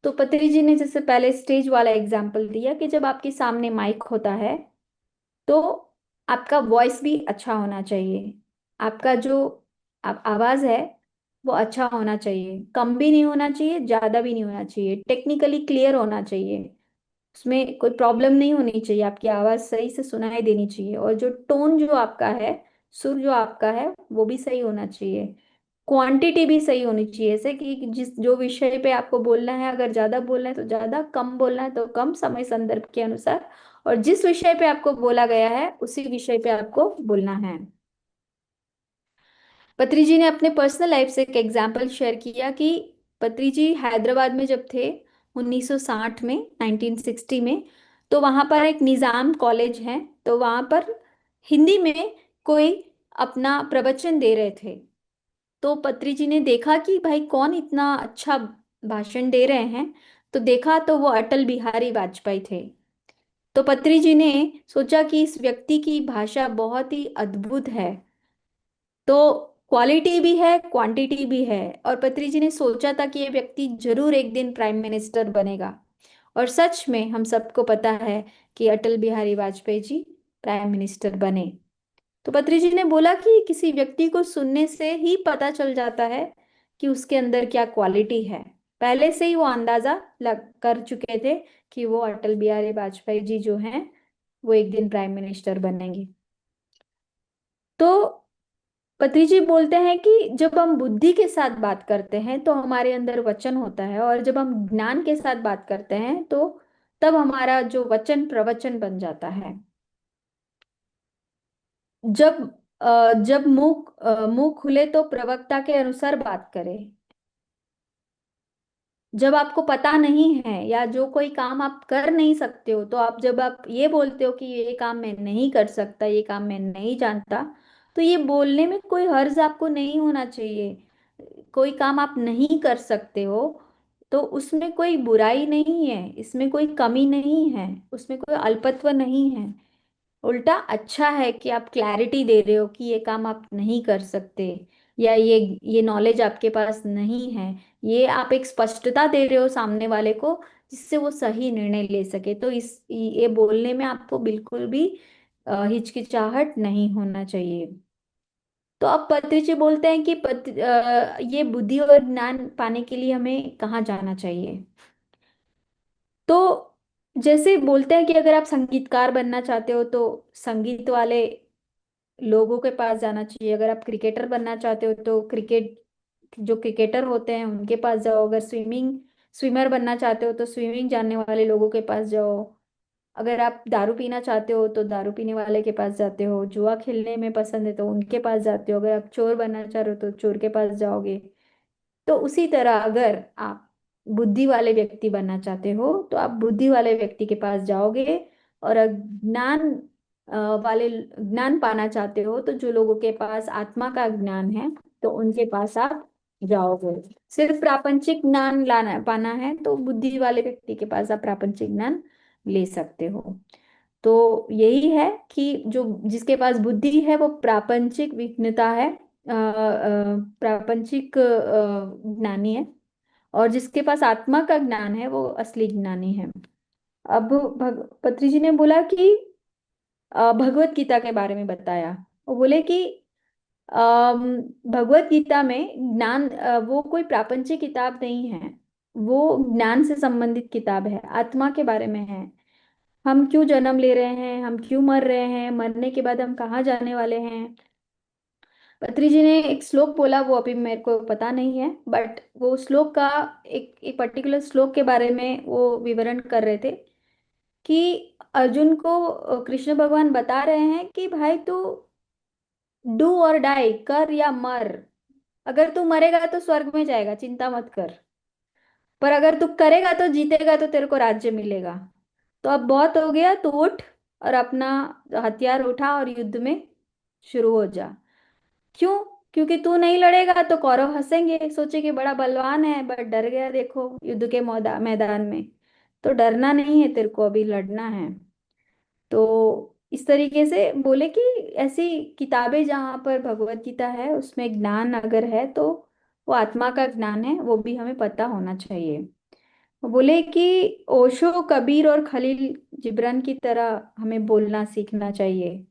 तो पत्री जी ने जैसे पहले स्टेज वाला एग्जाम्पल दिया कि जब आपके सामने माइक होता है तो आपका वॉइस भी अच्छा होना चाहिए। आपका जो आवाज है वो अच्छा होना चाहिए, कम भी नहीं होना चाहिए, ज्यादा भी नहीं होना चाहिए, टेक्निकली क्लियर होना चाहिए। उसमें कोई प्रॉब्लम नहीं होनी चाहिए, आपकी आवाज सही से सुनाई देनी चाहिए। और जो टोन जो आपका है, सुर जो आपका है वो भी सही होना चाहिए। क्वांटिटी भी सही होनी चाहिए, जैसे कि जिस जो विषय पे आपको बोलना है, अगर ज्यादा बोलना है तो ज्यादा, कम बोलना है तो कम, समय संदर्भ के अनुसार। और जिस विषय पे आपको बोला गया है उसी विषय पे आपको बोलना है। पत्री जी ने अपने पर्सनल लाइफ से एक एग्जाम्पल शेयर किया कि पत्री जी हैदराबाद में जब थे 1960 में, 1960 में, तो वहां पर एक निजाम कॉलेज है। तो वहां पर हिंदी में कोई अपना प्रवचन दे रहे थे। तो पत्री जी ने देखा कि भाई कौन इतना अच्छा भाषण दे रहे हैं। तो देखा तो वो अटल बिहारी वाजपेयी थे। तो पत्री जी ने सोचा कि इस व्यक्ति की भाषा बहुत ही अद्भुत है। तो क्वालिटी भी है, क्वांटिटी भी है। और पत्री जी ने सोचा था कि ये व्यक्ति जरूर एक दिन प्राइम मिनिस्टर बनेगा। और सच में हम सबको पता है कि अटल बिहारी वाजपेयी जी प्राइम मिनिस्टर बने। तो पत्री जी ने बोला कि किसी व्यक्ति को सुनने से ही पता चल जाता है कि उसके अंदर क्या क्वालिटी है। पहले से ही वो अंदाजा लग कर चुके थे कि वो अटल बिहारी वाजपेयी जी जो हैं वो एक दिन प्राइम मिनिस्टर बनेंगे। तो पत्री जी बोलते हैं कि जब हम बुद्धि के साथ बात करते हैं तो हमारे अंदर वचन होता है, और जब हम ज्ञान के साथ बात करते हैं तो तब हमारा जो वचन प्रवचन बन जाता है। जब जब मुंह खुले तो प्रवक्ता के अनुसार बात करें। जब आपको पता नहीं है या जो कोई काम आप कर नहीं सकते हो, तो आप जब आप ये बोलते हो कि ये काम मैं नहीं कर सकता, ये काम मैं नहीं जानता, तो ये बोलने में कोई हर्ज आपको नहीं होना चाहिए। कोई काम आप नहीं कर सकते हो तो उसमें कोई बुराई नहीं है, इसमें कोई कमी नहीं है, उसमें कोई अल्पत्व नहीं है। उल्टा अच्छा है कि आप क्लैरिटी दे रहे हो कि ये काम आप नहीं कर सकते, या ये नॉलेज आपके पास नहीं है। ये आप एक स्पष्टता दे रहे हो सामने वाले को, जिससे वो सही निर्णय ले सके। तो इस ये बोलने में आपको बिल्कुल भी हिचकिचाहट नहीं होना चाहिए। तो अब पत्रिची बोलते हैं कि ये बुद्धि और ज्ञान पाने के लिए हमें कहाँ जाना चाहिए। तो जैसे बोलते हैं कि अगर आप संगीतकार बनना चाहते हो तो संगीत वाले लोगों के पास जाना चाहिए। अगर आप क्रिकेटर बनना चाहते हो तो जो क्रिकेटर होते हैं उनके पास जाओ। अगर स्विमर बनना चाहते हो तो स्विमिंग जानने वाले लोगों के पास जाओ। अगर आप दारू पीना चाहते हो तो दारू पीने वाले के पास जाते हो। जुआ खेलने में पसंद है तो उनके पास जाते हो। अगर आप चोर बनना चाह रहे हो तो चोर के पास जाओगे। तो उसी तरह अगर आप बुद्धि वाले व्यक्ति बनना चाहते हो तो आप बुद्धि वाले व्यक्ति के पास जाओगे। और ज्ञान ज्ञान पाना चाहते हो तो जो लोगों के पास आत्मा का ज्ञान है तो उनके पास आप जाओगे। सिर्फ प्रापंचिक ज्ञान लाना पाना है तो बुद्धि वाले व्यक्ति के पास आप प्रापंचिक ज्ञान ले सकते हो। तो यही है कि जो जिसके पास बुद्धि है वो प्रापंचिक विघ्नता है, प्रापंचिक ज्ञानी है। और जिसके पास आत्मा का ज्ञान है वो असली ज्ञानी है। अब पत्री जी ने बोला कि भगवत गीता के बारे में बताया। वो बोले कि भगवत गीता में ज्ञान वो कोई प्रापंचिक किताब नहीं है। वो ज्ञान से संबंधित किताब है, आत्मा के बारे में है। हम क्यों जन्म ले रहे हैं, हम क्यों मर रहे हैं, मरने के बाद हम कहाँ जाने वाले हैं। पत्री जी ने एक श्लोक बोला, वो अभी मेरे को पता नहीं है, बट वो श्लोक का एक पर्टिकुलर श्लोक के बारे में वो विवरण कर रहे थे कि अर्जुन को कृष्ण भगवान बता रहे हैं कि भाई तू डू और डाई, कर या मर। अगर तू मरेगा तो स्वर्ग में जाएगा, चिंता मत कर। पर अगर तू करेगा तो जीतेगा तो तेरे को राज्य मिलेगा। तो अब बहुत हो गया, तू उठ और अपना हथियार उठा और युद्ध में शुरू हो जा। क्यों? क्योंकि तू नहीं लड़ेगा तो कौरव हंसेंगे, सोचेंगे बड़ा बलवान है बट डर गया देखो युद्ध के मैदान में। तो डरना नहीं है, तेरे को अभी लड़ना है। तो इस तरीके से बोले कि ऐसी किताबें जहाँ पर भगवत गीता है उसमें ज्ञान अगर है तो वो आत्मा का ज्ञान है, वो भी हमें पता होना चाहिए। वो बोले कि ओशो, कबीर और खलील जिब्रान की तरह हमें बोलना सीखना चाहिए।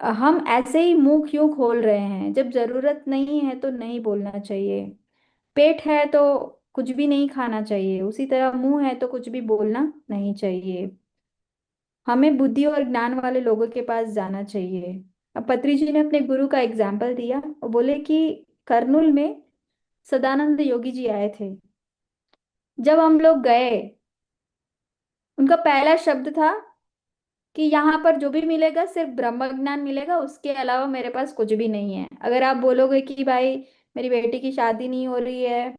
हम ऐसे ही मुंह क्यों खोल रहे हैं, जब जरूरत नहीं है तो नहीं बोलना चाहिए। पेट है तो कुछ भी नहीं खाना चाहिए, उसी तरह मुंह है तो कुछ भी बोलना नहीं चाहिए। हमें बुद्धि और ज्ञान वाले लोगों के पास जाना चाहिए। अब पत्री जी ने अपने गुरु का एग्जाम्पल दिया और बोले कि कर्नूल में सदानंद योगी जी आए थे। जब हम लोग गए, उनका पहला शब्द था कि यहाँ पर जो भी मिलेगा सिर्फ ब्रह्म ज्ञान मिलेगा, उसके अलावा मेरे पास कुछ भी नहीं है। अगर आप बोलोगे कि भाई मेरी बेटी की शादी नहीं हो रही है,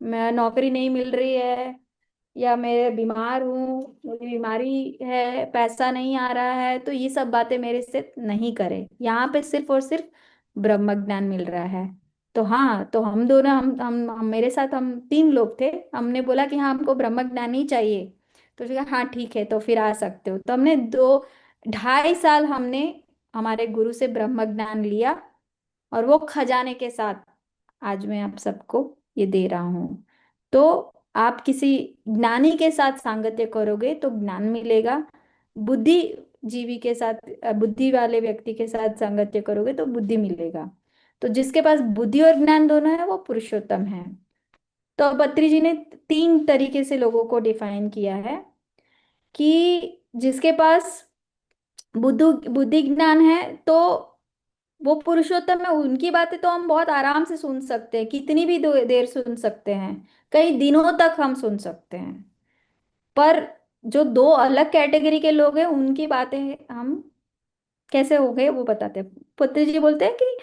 मैं नौकरी नहीं मिल रही है, या मैं बीमार हूँ, मुझे बीमारी है, पैसा नहीं आ रहा है, तो ये सब बातें मेरे से नहीं करे। यहाँ पे सिर्फ और सिर्फ ब्रह्म ज्ञान मिल रहा है। तो हाँ, तो हम दोनों हम मेरे साथ हम तीन लोग थे। हमने बोला कि हाँ हमको ब्रह्म ज्ञान ही चाहिए। तो उसने कहा हाँ ठीक है तो फिर आ सकते हो। तो हमने 2 ढाई साल हमने हमारे गुरु से ब्रह्म ज्ञान लिया, और वो खजाने के साथ आज मैं आप सबको ये दे रहा हूँ। तो आप किसी ज्ञानी के साथ सांगत्य करोगे तो ज्ञान मिलेगा। बुद्धि जीवी के साथ बुद्धि वाले व्यक्ति के साथ सांगत्य करोगे तो बुद्धि मिलेगा। तो जिसके पास बुद्धि और ज्ञान दोनों है वो पुरुषोत्तम है। तो पत्री जी ने 3 तरीके से लोगों को डिफाइन किया है कि जिसके पास बुद्धि बुद्धि ज्ञान है तो वो पुरुषोत्तम है। उनकी बातें तो हम बहुत आराम से सुन सकते हैं, कितनी भी देर सुन सकते हैं, कई दिनों तक हम सुन सकते हैं। पर जो 2 अलग कैटेगरी के लोग हैं उनकी बातें हम कैसे हो गए वो बताते हैं। पुत्री जी बोलते हैं कि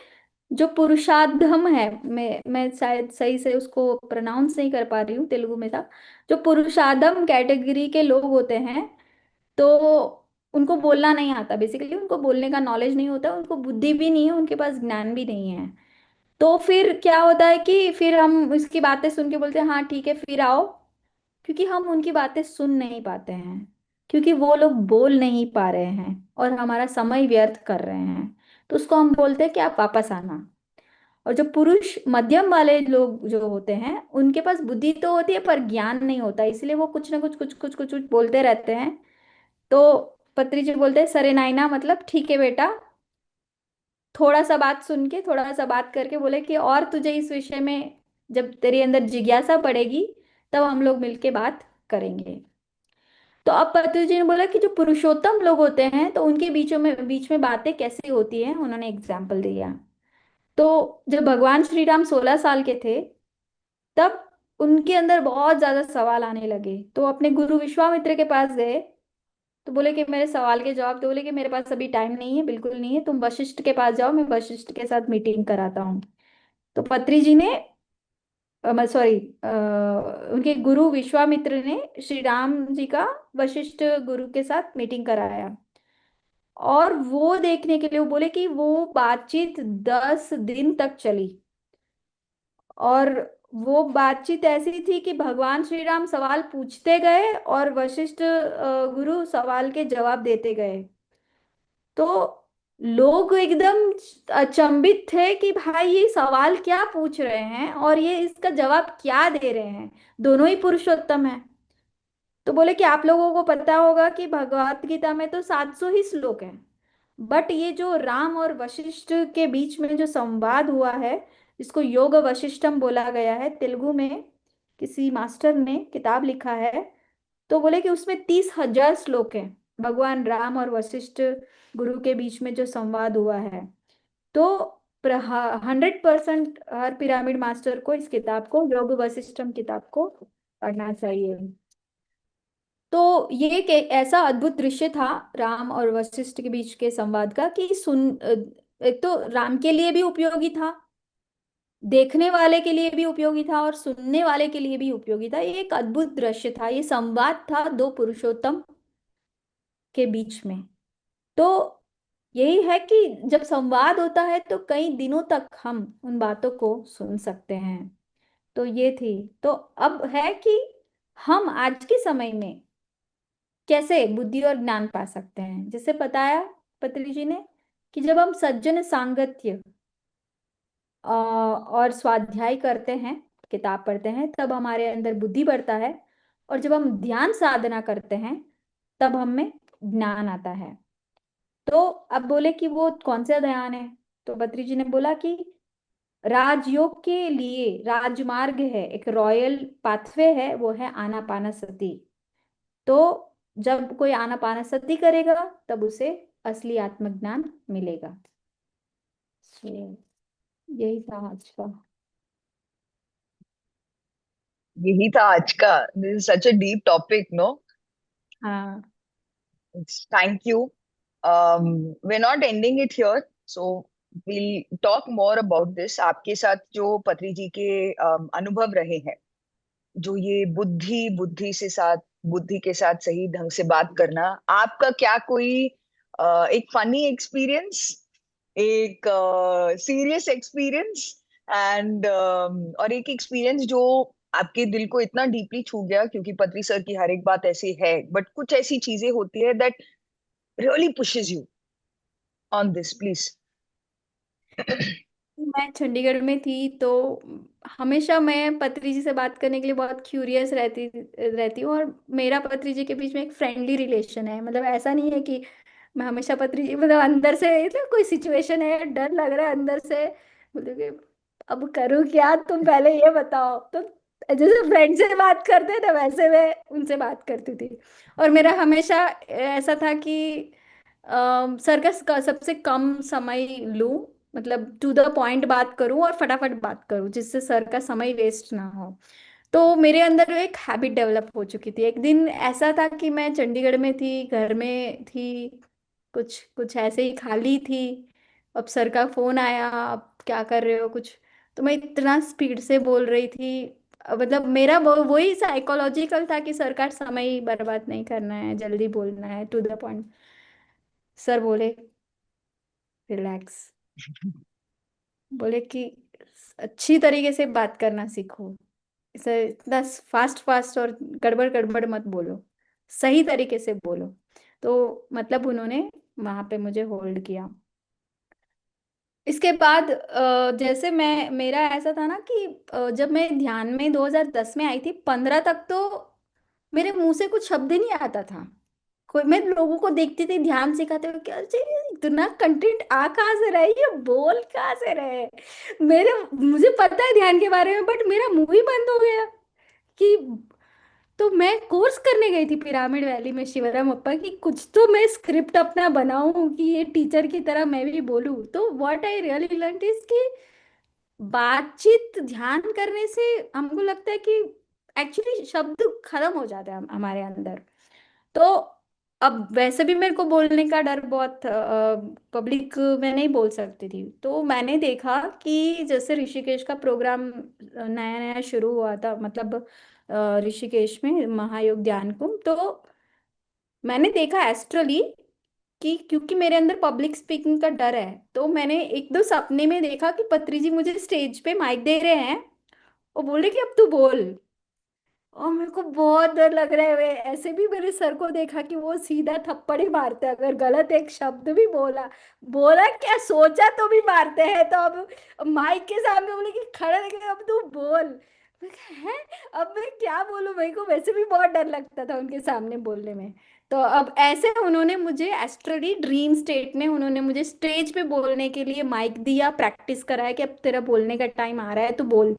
जो पुरुषाधम है, मैं शायद सही से उसको प्रोनाउंस नहीं कर पा रही हूँ तेलुगु में था। जो पुरुषाधम कैटेगरी के लोग होते हैं, तो उनको बोलना नहीं आता, बेसिकली उनको बोलने का नॉलेज नहीं होता, उनको बुद्धि भी नहीं है, उनके पास ज्ञान भी नहीं है। तो फिर क्या होता है कि फिर हम उसकी बातें सुन के बोलते हैं हाँ ठीक है फिर आओ, क्योंकि हम उनकी बातें सुन नहीं पाते हैं, क्योंकि वो लोग बोल नहीं पा रहे हैं और हमारा समय व्यर्थ कर रहे हैं। तो उसको हम बोलते हैं कि आप वापस आना। और जो पुरुष मध्यम वाले लोग जो होते हैं, उनके पास बुद्धि तो होती है पर ज्ञान नहीं होता, इसलिए वो कुछ ना कुछ कुछ कुछ कुछ कुछ बोलते रहते हैं। तो पत्री जी बोलते हैं सरे नायना, मतलब ठीक है बेटा, थोड़ा सा बात सुन के, थोड़ा सा बात करके बोले कि और तुझे इस विषय में जब तेरे अंदर जिज्ञासा पड़ेगी तब हम लोग मिलके बात करेंगे। तो अब पत्री जी ने बोला कि जो पुरुषोत्तम लोग होते हैं तो उनके बीच में बातें कैसे होती है, उन्होंने एग्जाम्पल दिया। तो जब भगवान श्री राम 16 साल के थे, तब उनके अंदर बहुत ज्यादा सवाल आने लगे, तो अपने गुरु विश्वामित्र के पास गए। तो बोले कि मेरे सवाल के जवाब, तो बोले कि मेरे पास अभी टाइम नहीं है, बिल्कुल नहीं है, तुम वशिष्ठ के पास जाओ, मैं वशिष्ठ के साथ मीटिंग कराता हूँ। तो पत्री जी ने, सॉरी, उनके गुरु विश्वामित्र ने श्री राम जी का वशिष्ठ गुरु के साथ मीटिंग कराया। और वो देखने के लिए वो बोले कि वो बातचीत 10 दिन तक चली। और वो बातचीत ऐसी थी कि भगवान श्री राम सवाल पूछते गए और वशिष्ठ गुरु सवाल के जवाब देते गए। तो लोग एकदम अचंभित थे कि भाई ये सवाल क्या पूछ रहे हैं और ये इसका जवाब क्या दे रहे हैं, दोनों ही पुरुषोत्तम है। तो बोले कि आप लोगों को पता होगा कि भगवत गीता में तो 700 ही श्लोक हैं, बट ये जो राम और वशिष्ठ के बीच में जो संवाद हुआ है, इसको योग वशिष्ठम बोला गया है तेलुगु में, किसी मास्टर ने किताब लिखा है। तो बोले कि उसमें 30,000 श्लोक हैं, भगवान राम और वशिष्ठ गुरु के बीच में जो संवाद हुआ है। तो 100% हर पिरामिड मास्टर को इस किताब को, योग वशिष्ठम किताब को पढ़ना चाहिए। तो ये एक ऐसा अद्भुत दृश्य था राम और वशिष्ठ के बीच के संवाद का, कि एक तो राम के लिए भी उपयोगी था, देखने वाले के लिए भी उपयोगी था, और सुनने वाले के लिए भी उपयोगी था। ये एक अद्भुत दृश्य था, ये संवाद था दो पुरुषोत्तम के बीच में। तो यही है कि जब संवाद होता है तो कई दिनों तक हम उन बातों को सुन सकते हैं। तो ये थी। तो अब है कि हम आज के समय में कैसे बुद्धि और ज्ञान पा सकते हैं, जैसे बताया पत्री जी ने कि जब हम सज्जन सांगत्य और स्वाध्याय करते हैं, किताब पढ़ते हैं, तब हमारे अंदर बुद्धि बढ़ता है। और जब हम ध्यान साधना करते हैं तब हमें ज्ञान आता है। तो अब बोले कि वो कौन सा ध्यान है, तो बद्री जी ने बोला कि राजयोग के लिए राजमार्ग है, एक रॉयल पाथवे है, वो है आनापानसति। तो जब कोई आनापानसति करेगा तब उसे असली आत्मज्ञान मिलेगा। So, यही था आज का। यही था आज का. This is such a deep topic, no? हाँ। Thank you. We're not ending it here, so we'll talk more about this. आपके साथ जो पत्री जी के अनुभव रहे हैं, जो ये बुद्धि के साथ सही ढंग से बात करना, आपका क्या कोई एक फनी एक्सपीरियंस, एक सीरियस एक्सपीरियंस, एंड और एक एक्सपीरियंस जो आपके दिल को इतना डीपली छू गया, क्योंकि पत्री सर की हर एक बात ऐसी है, बट कुछ ऐसी चीजें होती है that really pushes you on this, please. मैं चंडीगढ़ में थी तो हमेशा मैं पत्री जी से बात करने के लिए बहुत क्यूरियस रहती हूँ। और मेरा पत्री जी के बीच में एक फ्रेंडली रिलेशन है, मतलब ऐसा नहीं है कि मैं हमेशा पत्री जी, मतलब अंदर से मतलब कोई सिचुएशन है, डर लग रहा है अंदर से, मतलब कि अब करूँ क्या, तुम पहले ये बताओ। तो जैसे फ्रेंड से बात करते हैं ना, वैसे मैं उनसे बात करती थी। और मेरा हमेशा ऐसा था कि सर्कस का सबसे कम समय लूं, मतलब टू द पॉइंट बात करूं और फटाफट बात करूं, जिससे सर का समय वेस्ट ना हो। तो मेरे अंदर एक हैबिट डेवलप हो चुकी थी। एक दिन ऐसा था कि मैं चंडीगढ़ में थी, घर में थी, कुछ कुछ ऐसे ही खाली थी। अब सर का फोन आया, अब क्या कर रहे हो कुछ। तो मैं इतना स्पीड से बोल रही थी, मतलब मेरा वही साइकोलॉजिकल था कि सर का समय बर्बाद नहीं करना है, जल्दी बोलना है, टू द पॉइंट। सर बोले रिलैक्स, बोले कि अच्छी तरीके से बात करना सीखो, इसे इतना फास्ट फास्ट और गड़बड़ गड़बड़ मत बोलो, सही तरीके से बोलो। तो मतलब उन्होंने वहां पे मुझे होल्ड किया। इसके बाद जैसे मैं, मेरा ऐसा था ना कि जब मैं ध्यान में 2010 में आई थी, 15 तक तो मेरे मुंह से कुछ शब्द ही नहीं आता था। कोई, मैं लोगों को देखती थी ध्यान सिखाते हुए, क्या जी इतना कंटेंट आ कहाँ से रहा है, ये बोल कहाँ से रहे हैं। मेरे, मुझे पता है ध्यान के बारे में, बट मेरा मुंह ही बंद हो गया कि। तो मैं कोर्स करने गई थी पिरामिड वैली में शिवराम अप्पा की, कुछ तो मैं स्क्रिप्ट अपना बनाऊं कि ये टीचर की तरह मैं भी बोलूं। तो what I really learn is कि बातचीत ध्यान करने से हमको लगता है कि एक्चुअली शब्द खत्म हो जाते हैं हमारे अंदर। तो अब वैसे भी मेरे को बोलने का डर बहुत, पब्लिक में नहीं बोल सकती थी। तो मैंने देखा कि जैसे ऋषिकेश का प्रोग्राम नया नया शुरू हुआ था, मतलब ऋषिकेश में महायोग ध्यान कुंभ। तो मैंने देखा एस्ट्रली कि क्योंकि मेरे अंदर पब्लिक स्पीकिंग का डर है, तो मैंने एक दो सपने में देखा कि पत्री जी मुझे स्टेज पे माइक दे रहे हैं और बोले कि अब तू बोल। और मेरे को बहुत डर लग रहा है। वे ऐसे भी मेरे सर को देखा कि वो सीधा थप्पड़ ही मारते हैं अगर गलत एक शब्द भी बोला। बोला क्या, सोचा तो भी मारते हैं। तो अब माइक के सामने बोले कि खड़े रह, अब तू बोल। मैं कहा, है अब मैं क्या बोलूं, मेरे को वैसे भी बहुत डर लगता था उनके सामने बोलने में। तो अब ऐसे उन्होंने मुझे एस्ट्रली ड्रीम स्टेट में उन्होंने मुझे स्टेज पे बोलने के लिए माइक दिया, प्रैक्टिस कराया कि अब तेरा बोलने का टाइम आ रहा है तो बोल।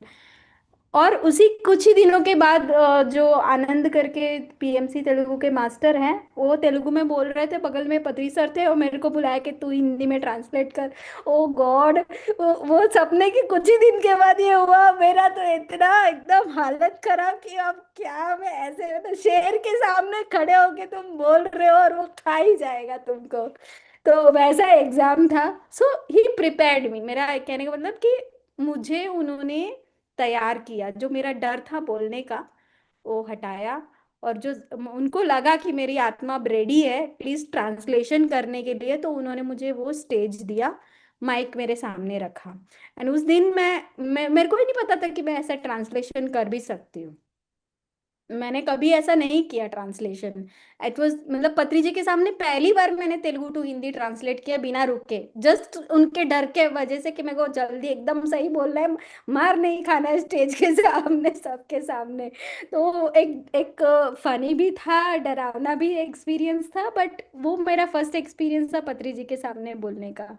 और उसी कुछ ही दिनों के बाद जो आनंद करके पीएमसी तेलुगु के मास्टर हैं, वो तेलुगु में बोल रहे थे, बगल में पत्री सर थे और मेरे को बुलाया कि तू हिंदी में ट्रांसलेट कर। ओ गॉड, वो सपने के कुछ ही दिन के बाद ये हुआ। मेरा तो इतना एकदम हालत खराब कि अब क्या मैं ऐसे, मतलब शेर के सामने खड़े होके तुम बोल रहे हो और वो खा ही जाएगा तुमको। तो वैसा एग्जाम था। सो ही प्रिपेयर्ड मी, मेरा कहने का मतलब कि मुझे उन्होंने तैयार किया। जो मेरा डर था बोलने का वो हटाया। और जो उनको लगा कि मेरी आत्मा अब रेडी है प्लीज ट्रांसलेशन करने के लिए, तो उन्होंने मुझे वो स्टेज दिया, माइक मेरे सामने रखा। एंड उस दिन मैं मेरे को ही नहीं पता था कि मैं ऐसा ट्रांसलेशन कर भी सकती हूँ। मैंने कभी ऐसा नहीं किया ट्रांसलेशन। इट वाज, मतलब पत्री जी के सामने पहली बार मैंने तेलुगु टू हिंदी ट्रांसलेट किया बिना रुके, जस्ट उनके डर के वजह से कि मेरे को जल्दी एकदम सही बोलना है, मार नहीं खाना है स्टेज के सामने, सबके सामने। तो एक एक फनी भी था, डरावना भी एक्सपीरियंस था, बट वो मेरा फर्स्ट एक्सपीरियंस था पत्री जी के सामने बोलने का।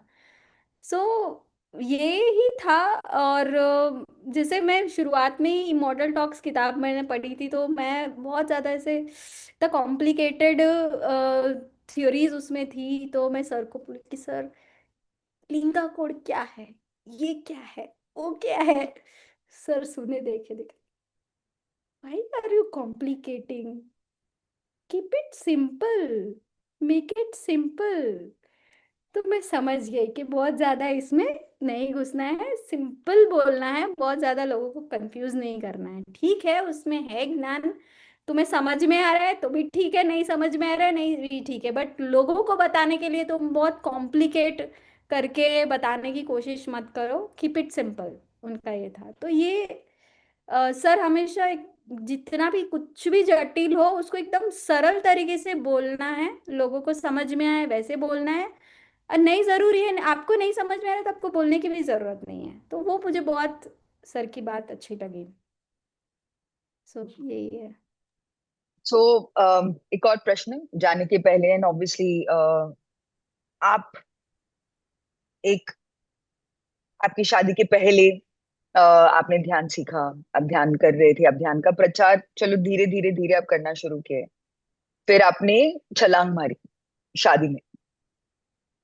सो ये ही था। और जैसे मैं शुरुआत में ही इमॉर्टल टॉक्स किताब मैंने पढ़ी थी, तो मैं बहुत ज़्यादा ऐसे इतना कॉम्प्लिकेटेड थ्योरीज उसमें थी। तो मैं सर को पूछी कि सर लिंगा कोड क्या है, ये क्या है, वो क्या है। सर सुने, देखे देखे, why are you complicating, keep it simple, make it simple. तो मैं समझ गई कि बहुत ज्यादा इसमें नहीं घुसना है, सिंपल बोलना है, बहुत ज्यादा लोगों को कंफ्यूज नहीं करना है। ठीक है उसमें है ज्ञान, तुम्हें समझ में आ रहा है तो भी ठीक है, नहीं समझ में आ रहा है नहीं भी ठीक है, बट लोगों को बताने के लिए तुम बहुत कॉम्प्लिकेट करके बताने की कोशिश मत करो, कीप इट सिंपल। उनका ये था। तो ये सर हमेशा जितना भी कुछ भी जटिल हो उसको एकदम सरल तरीके से बोलना है, लोगों को समझ में आए वैसे बोलना है। और नहीं जरूरी है, आपको नहीं समझ में आ रहा तो आपको बोलने की भी जरूरत नहीं है। तो वो मुझे बहुत सर की बात अच्छी लगी। सो यही है। सो एक और प्रश्न जाने के पहले, एंड ऑब्वियसली आप एक, आपकी शादी के पहले आपने ध्यान सीखा, आप ध्यान कर रहे थे, आप ध्यान का प्रचार चलो धीरे धीरे धीरे आप करना शुरू किए, फिर आपने छलांग मारी शादी में।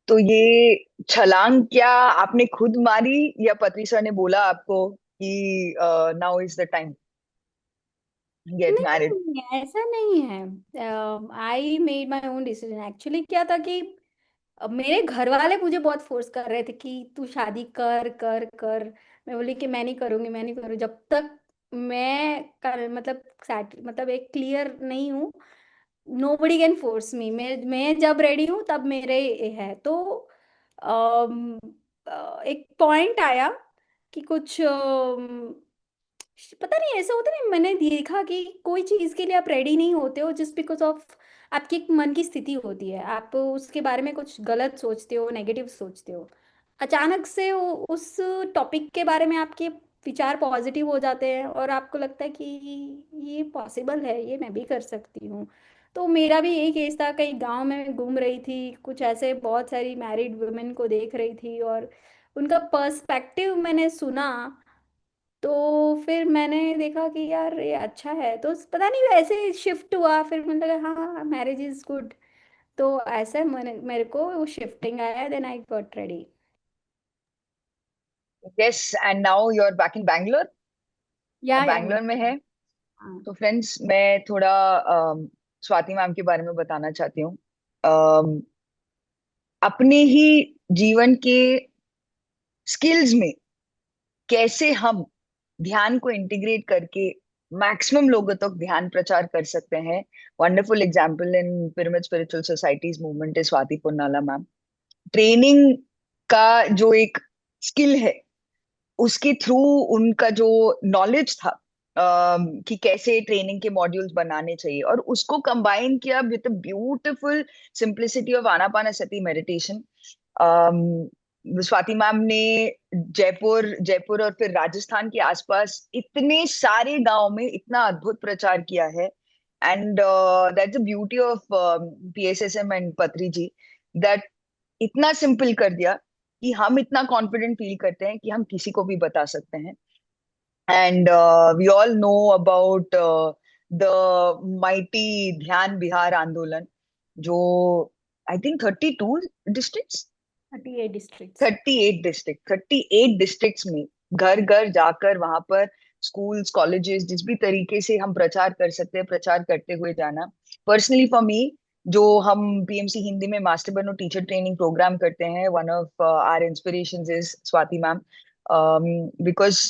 तो ये छलांग क्या आपने खुद मारी या पति सर ने बोला आपको कि now is the time, get married? नहीं नहीं, ऐसा नहीं है। I made my own decision. Actually क्या था कि मेरे घर वाले मुझे बहुत फोर्स कर रहे थे कि तू शादी कर कर कर। मैं बोली कि मैं नहीं करूंगी, मैं नहीं करूँ जब तक मैं मतलब मतलब एक क्लियर नहीं हूँ। Nobody can force me. मैं जब रेडी हूँ तब मेरे है। तो अम, एक पॉइंट आया कि कुछ पता नहीं ऐसा होता नहीं, मैंने देखा कि कोई चीज के लिए आप रेडी नहीं होते हो जस्ट बिकॉज ऑफ आपकी एक मन की स्थिति होती है। आप उसके बारे में कुछ गलत सोचते हो, नेगेटिव सोचते हो। अचानक से उस टॉपिक के बारे में आपके विचार पॉजिटिव हो जाते हैं और आपको लगता है कि ये पॉसिबल है, ये मैं भी कर सकती हूँ। तो मेरा भी यही केस था। कहीं गांव में घूम रही थी, कुछ ऐसे बहुत सारी मैरिड वुमेन को देख रही थी और उनका पर्सपेक्टिव मैंने सुना। तो फिर मैंने देखा कि यार ये अच्छा है, तो पता नहीं वैसे शिफ्ट हुआ। फिर मुझे लगा हाँ मैरिज इज गुड। तो ऐसा मेरे को वो शिफ्टिंग आया, then I got ready. Yes, and now you are back in Bangalore. या बैंगलोर में है। हाँ। तो फ्रेंड्स, मैं थोड़ा स्वाति मैम के बारे में बताना चाहती हूँ। अम, अपने ही जीवन के स्किल्स में कैसे हम ध्यान को इंटीग्रेट करके मैक्सिमम लोगों तक ध्यान प्रचार कर सकते हैं। Wonderful example in pyramid spiritual societies movement is Swati Punnala ma'am. Training का जो एक स्किल है, उसके थ्रू उनका जो नॉलेज था कि कैसे ट्रेनिंग के मॉड्यूल्स बनाने चाहिए, और उसको कंबाइन किया with beautiful simplicity of Anapanasati meditation. Swati ma'am ने जयपुर जयपुर और फिर राजस्थान के आसपास इतने सारे गांव में इतना अद्भुत प्रचार किया है। And that's the beauty of PSSM and पत्री जी, दैट इतना सिंपल कर दिया कि हम इतना कॉन्फिडेंट फील करते हैं कि हम किसी को भी बता सकते हैं। And we all know about the mighty Dhyan Bihar Andolan, जो I think 32 districts 38 districts. 38 districts में घर घर जाकर वहां पर स्कूल्स कॉलेजेस जिस भी तरीके से हम प्रचार कर सकते हैं, प्रचार करते हुए जाना। पर्सनली फॉर मी, जो हम पीएमसी हिंदी में मास्टर बनो टीचर ट्रेनिंग प्रोग्राम करते हैं, one of our inspirations is Swati ma'am. Because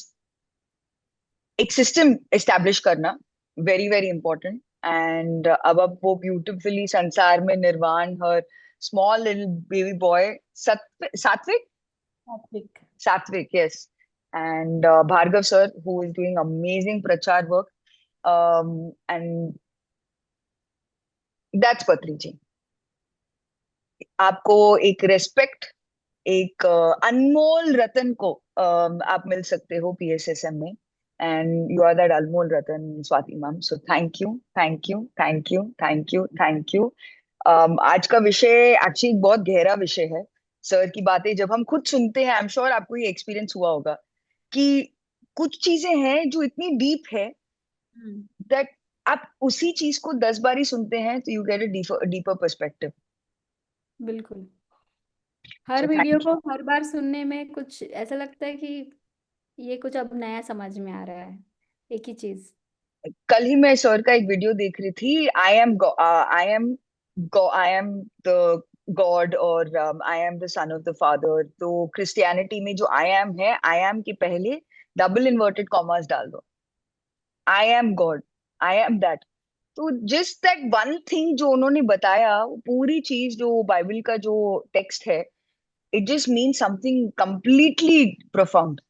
एक सिस्टम एस्टेब्लिश करना वेरी वेरी इंपॉर्टेंट। एंड अब वो ब्यूटिफुली संसार में निर्वाण, हर small little baby boy Satvik topic. Satvik, yes. And Bhargav sir, who is doing amazing prachar work. And that's Patri ji. आपको एक रेस्पेक्ट, एक अनमोल रतन को आप मिल सकते हो पीएसएसएम में। एंड यू आर दैट अनमोल रतन, Swati ma'am. So thank you, thank you, thank you, thank you, thank you. आज का विषय एक्चुअली बहुत गहरा विषय है। सर की बातें जब हम खुद सुनते हैं, आई एम श्योर आपको ये एक्सपीरियंस हुआ होगा कि कुछ चीजें हैं जो इतनी डीप है हम्म, दैट आप उसी चीज को 10 बार ही सुनते हैं तो you get a deeper perspective. बिल्कुल। हर सो वीडियो थैंक को हर बार सुनने में कुछ ऐसा लगता है कि ये कुछ अब नया समझ में आ रहा है, एक ही चीज। यू। कल ही मैं सर का एक वीडियो देख रही थी। आई एम द गॉड, और I am the son of the father. तो क्रिस्टियनिटी में जो आई एम है, आई एम के पहले डबल इन्वर्टेड कॉमर्स डाल दो, I am God, I am that. तो जस्ट दैट वन थिंग जो उन्होंने बताया, वो पूरी चीज जो बाइबल का जो टेक्स्ट है, it just means something completely profound.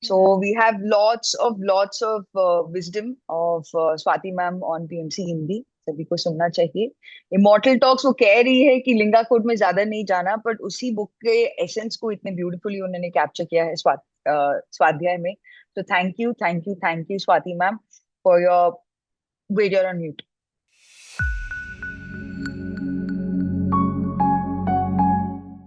So Yeah. we have lots of wisdom of Swati ma'am on PMC Hindi, सभी को सुनना चाहिए। इमोर्टल टॉक्स वो कह रही है कि लिंगा कोड में ज्यादा नहीं जाना, बट उसी बुक के एसेंस को इतने ब्यूटीफुली उन्होंने कैप्चर किया है स्वाध्याय में। तो thank you, thank you, thank you Swati ma'am for your video on mute.